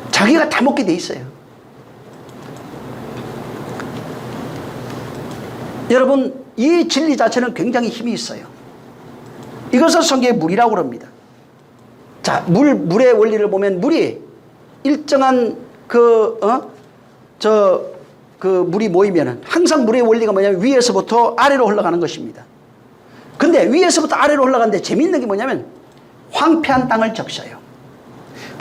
자기가 다 먹게 돼 있어요. 여러분, 이 진리 자체는 굉장히 힘이 있어요. 이것을 성경의 물이라고 그럽니다. 자, 물의 원리를 보면 물이 일정한 물이 모이면은 항상 물의 원리가 뭐냐면 위에서부터 아래로 흘러가는 것입니다. 근데 위에서부터 아래로 흘러가는데 재미있는 게 뭐냐면 황폐한 땅을 적셔요.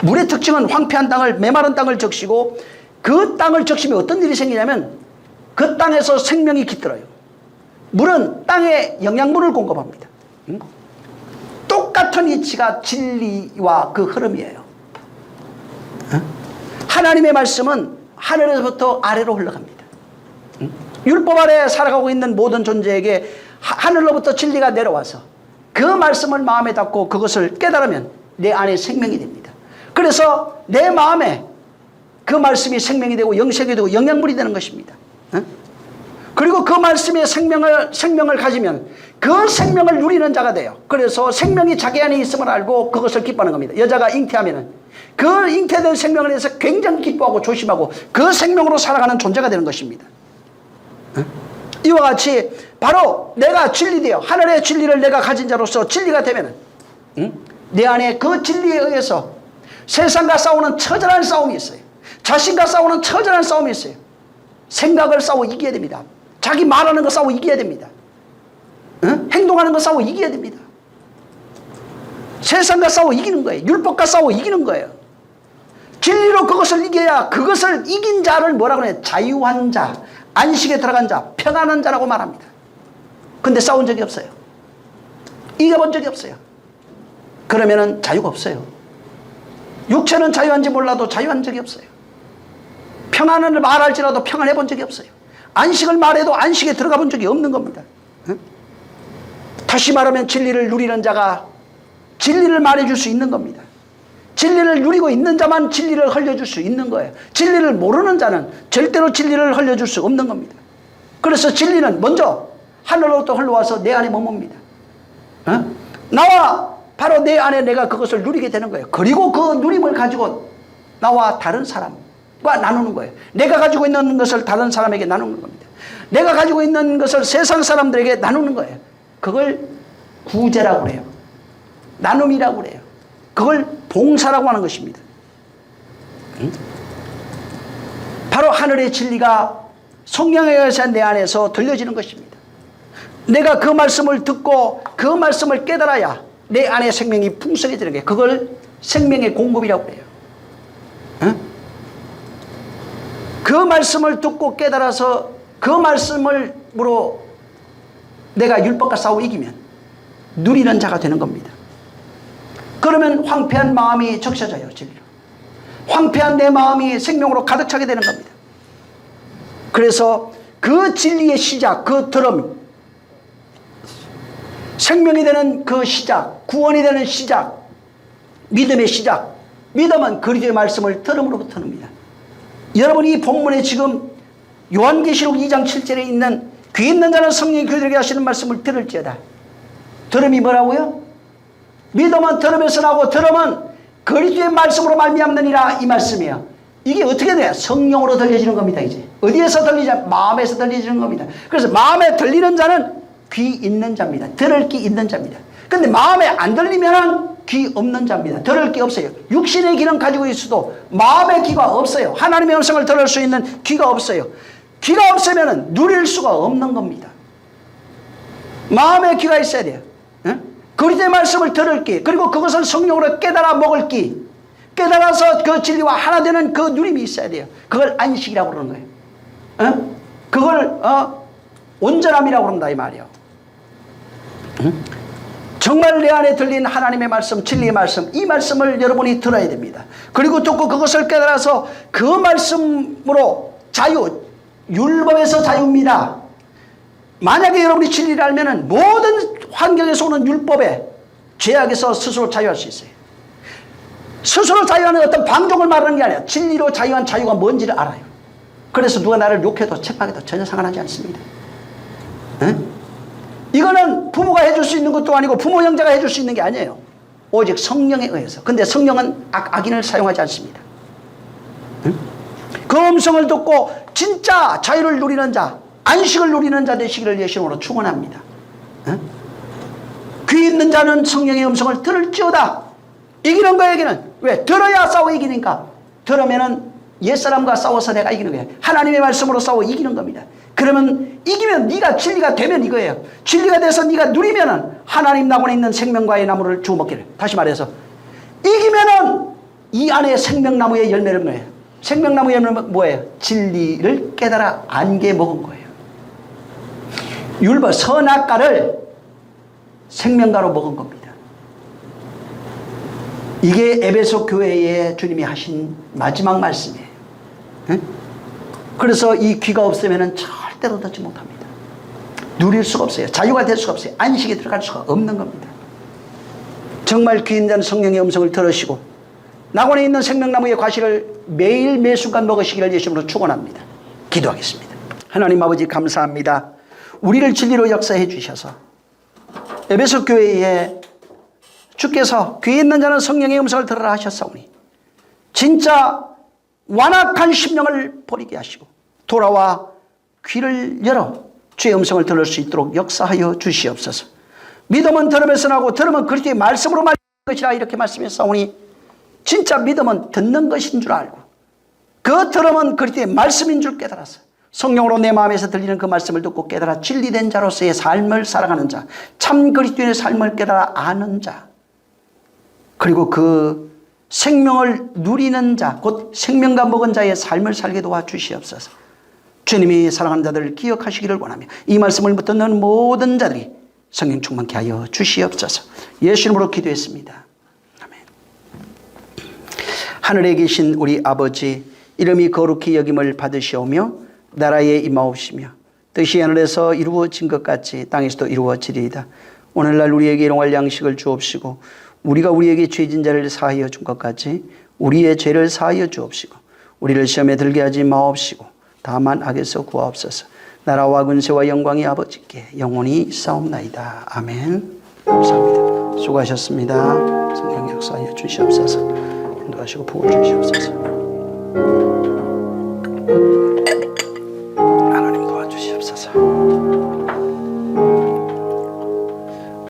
물의 특징은 황폐한 땅을, 메마른 땅을 적시고 그 땅을 적시면 어떤 일이 생기냐면 그 땅에서 생명이 깃들어요. 물은 땅에 영양분을 공급합니다. 똑같은 이치가 진리와 그 흐름이에요. 하나님의 말씀은 하늘에서부터 아래로 흘러갑니다. 율법 아래 살아가고 있는 모든 존재에게 하늘로부터 진리가 내려와서 그 말씀을 마음에 담고 그것을 깨달으면 내 안에 생명이 됩니다. 그래서 내 마음에 그 말씀이 생명이 되고 영생이 되고 영양분이 되는 것입니다. 그리고 그 말씀의 생명을 가지면 그 생명을 누리는 자가 돼요. 그래서 생명이 자기 안에 있음을 알고 그것을 기뻐하는 겁니다. 여자가 잉태하면은 그 잉태된 생명을 위해서 굉장히 기뻐하고 조심하고 그 생명으로 살아가는 존재가 되는 것입니다. 이와 같이 바로 내가 진리되어 하늘의 진리를 내가 가진 자로서 진리가 되면은 내 안에 그 진리에 의해서 세상과 싸우는 처절한 싸움이 있어요. 자신과 싸우는 처절한 싸움이 있어요. 생각을 싸워 이겨야 됩니다. 자기 말하는 거 싸워 이겨야 됩니다. 행동하는 거 싸워 이겨야 됩니다. 세상과 싸워 이기는 거예요. 율법과 싸워 이기는 거예요. 진리로 그것을 이겨야 그것을 이긴 자를 뭐라고 해요? 자유한 자, 안식에 들어간 자, 평안한 자라고 말합니다. 근데 싸운 적이 없어요. 이겨본 적이 없어요. 그러면은 자유가 없어요. 육체는 자유한지 몰라도 자유한 적이 없어요. 평안을 말할지라도 평안해 본 적이 없어요. 안식을 말해도 안식에 들어가 본 적이 없는 겁니다. 다시 말하면 진리를 누리는 자가 진리를 말해줄 수 있는 겁니다. 진리를 누리고 있는 자만 진리를 흘려줄 수 있는 거예요. 진리를 모르는 자는 절대로 진리를 흘려줄 수 없는 겁니다. 그래서 진리는 먼저 하늘로부터 흘러와서 내 안에 머뭅니다. 나와 바로 내 안에 내가 그것을 누리게 되는 거예요. 그리고 그 누림을 가지고 나와 다른 사람과 나누는 거예요. 내가 가지고 있는 것을 다른 사람에게 나누는 겁니다. 내가 가지고 있는 것을 세상 사람들에게 나누는 거예요. 그걸 구제라고 그래요. 나눔이라고 그래요. 그걸 봉사라고 하는 것입니다. 바로 하늘의 진리가 성령에 의해서 내 안에서 들려지는 것입니다. 내가 그 말씀을 듣고 그 말씀을 깨달아야 내 안에 생명이 풍성해지는 거예요. 그걸 생명의 공급이라고 해요. 그 말씀을 듣고 깨달아서 그 말씀으로 내가 율법과 싸워 이기면 누리는 자가 되는 겁니다. 그러면 황폐한 마음이 적셔져요. 진리로. 황폐한 내 마음이 생명으로 가득 차게 되는 겁니다. 그래서 그 진리의 시작, 그 들음, 생명이 되는 그 시작, 구원이 되는 시작, 믿음의 시작. 믿음은 그리스도의 말씀을 들음으로부터입니다. 여러분이 이 본문에 지금 요한계시록 2장 7절에 있는 귀 있는 자는 성령이 그들에게 하시는 말씀을 들을지어다. 들음이 뭐라고요? 믿음은 들음에서 나고 들음은 그리스도의 말씀으로 말미암느니라 이 말씀이에요. 이게 어떻게 돼요? 성령으로 들려지는 겁니다. 이제 어디에서 들리냐? 마음에서 들려지는 겁니다. 그래서 마음에 들리는 자는 귀 있는 자입니다. 들을 귀 있는 자입니다. 근데 마음에 안 들리면은 귀 없는 자입니다. 들을 귀 없어요. 육신의 귀는 가지고 있어도 마음의 귀가 없어요. 하나님의 음성을 들을 수 있는 귀가 없어요. 귀가 없으면은 누릴 수가 없는 겁니다. 마음의 귀가 있어야 돼요. 그리스도의 말씀을 들을 귀, 그리고 그것을 성령으로 깨달아 먹을 귀, 깨달아서 그 진리와 하나 되는 그 누림이 있어야 돼요. 그걸 안식이라고 그러는 거예요. 그걸 온전함이라고 그런다 이 말이에요. 정말 내 안에 들린 하나님의 말씀, 진리의 말씀, 이 말씀을 여러분이 들어야 됩니다. 그리고 듣고 그것을 깨달아서 그 말씀으로 자유, 율법에서 자유입니다. 만약에 여러분이 진리를 알면은 모든 환경에서 오는 율법의 죄악에서 스스로 자유할 수 있어요. 스스로 자유하는 어떤 방종을 말하는 게 아니라 진리로 자유한 자유가 뭔지를 알아요. 그래서 누가 나를 욕해도 책망해도 전혀 상관하지 않습니다. 이거는 부모가 해줄 수 있는 것도 아니고 부모 형제가 해줄 수 있는 게 아니에요. 오직 성령에 의해서. 근데 성령은 악인을 사용하지 않습니다. 그 음성을 듣고 진짜 자유를 누리는 자, 안식을 누리는 자 되시기를 예수님으로 축원합니다. 귀 있는 자는 성령의 음성을 들을지어다. 이 이기는 거야, 이기는. 왜? 들어야 싸워 이기니까. 들으면은 옛사람과 싸워서 내가 이기는 거야. 하나님의 말씀으로 싸워 이기는 겁니다. 그러면 이기면 네가 진리가 되면 이거예요. 진리가 돼서 네가 누리면은 하나님 낙원에 있는 생명과의 나무를 주워 먹기를. 다시 말해서 이기면은 이 안에 생명나무의 열매를 뭐예요? 생명나무 열매는 뭐예요? 진리를 깨달아 안게 먹은 거예요. 율법 선악과를 생명과로 먹은 겁니다. 이게 에베소 교회에 주님이 하신 마지막 말씀이에요. 네? 그래서 이 귀가 없으면 절대로 듣지 못합니다. 누릴 수가 없어요. 자유가 될 수가 없어요. 안식에 들어갈 수가 없는 겁니다. 정말 귀 있는 자는 성령의 음성을 들으시고 낙원에 있는 생명나무의 과실을 매일 매순간 먹으시기를 예수님으로 축원합니다. 기도하겠습니다. 하나님 아버지 감사합니다. 우리를 진리로 역사해 주셔서 에베소 교회에 주께서 귀 있는 자는 성령의 음성을 들으라 하셨사오니 진짜 완악한 심령을 버리게 하시고 돌아와 귀를 열어 주의 음성을 들을 수 있도록 역사하여 주시옵소서. 믿음은 들음에서 나고 들음은 그리스도의 말씀으로 말하는 것이라 이렇게 말씀했사오니 진짜 믿음은 듣는 것인 줄 알고 그 들음은 그리스도의 말씀인 줄 깨달아서 성령으로 내 마음에서 들리는 그 말씀을 듣고 깨달아 진리된 자로서의 삶을 살아가는 자, 참 그리스도의 삶을 깨달아 아는 자, 그리고 그 생명을 누리는 자, 곧 생명과 먹은 자의 삶을 살게 도와주시옵소서. 주님이 사랑하는 자들을 기억하시기를 원하며 이 말씀을 듣는 모든 자들이 성령 충만케 하여 주시옵소서. 예수 이름으로 기도했습니다. 아멘. 하늘에 계신 우리 아버지, 이름이 거룩히 여김을 받으시오며 나라에 임하옵시며 뜻이 하늘에서 이루어진 것 같이 땅에서도 이루어지리이다. 오늘날 우리에게 일용할 양식을 주옵시고 우리가 우리에게 죄진 자를 사하여 준 것 같이 우리의 죄를 사하여 주옵시고 우리를 시험에 들게 하지 마옵시고 다만 악에서 구하옵소서. 나라와 근세와 영광이 아버지께 영원히 있사옵나이다. 아멘. 감사합니다. 수고하셨습니다. 성령 역사하여 주시옵소서. 인도하시고 복을 주시옵소서. 하나님 도와주시옵소서.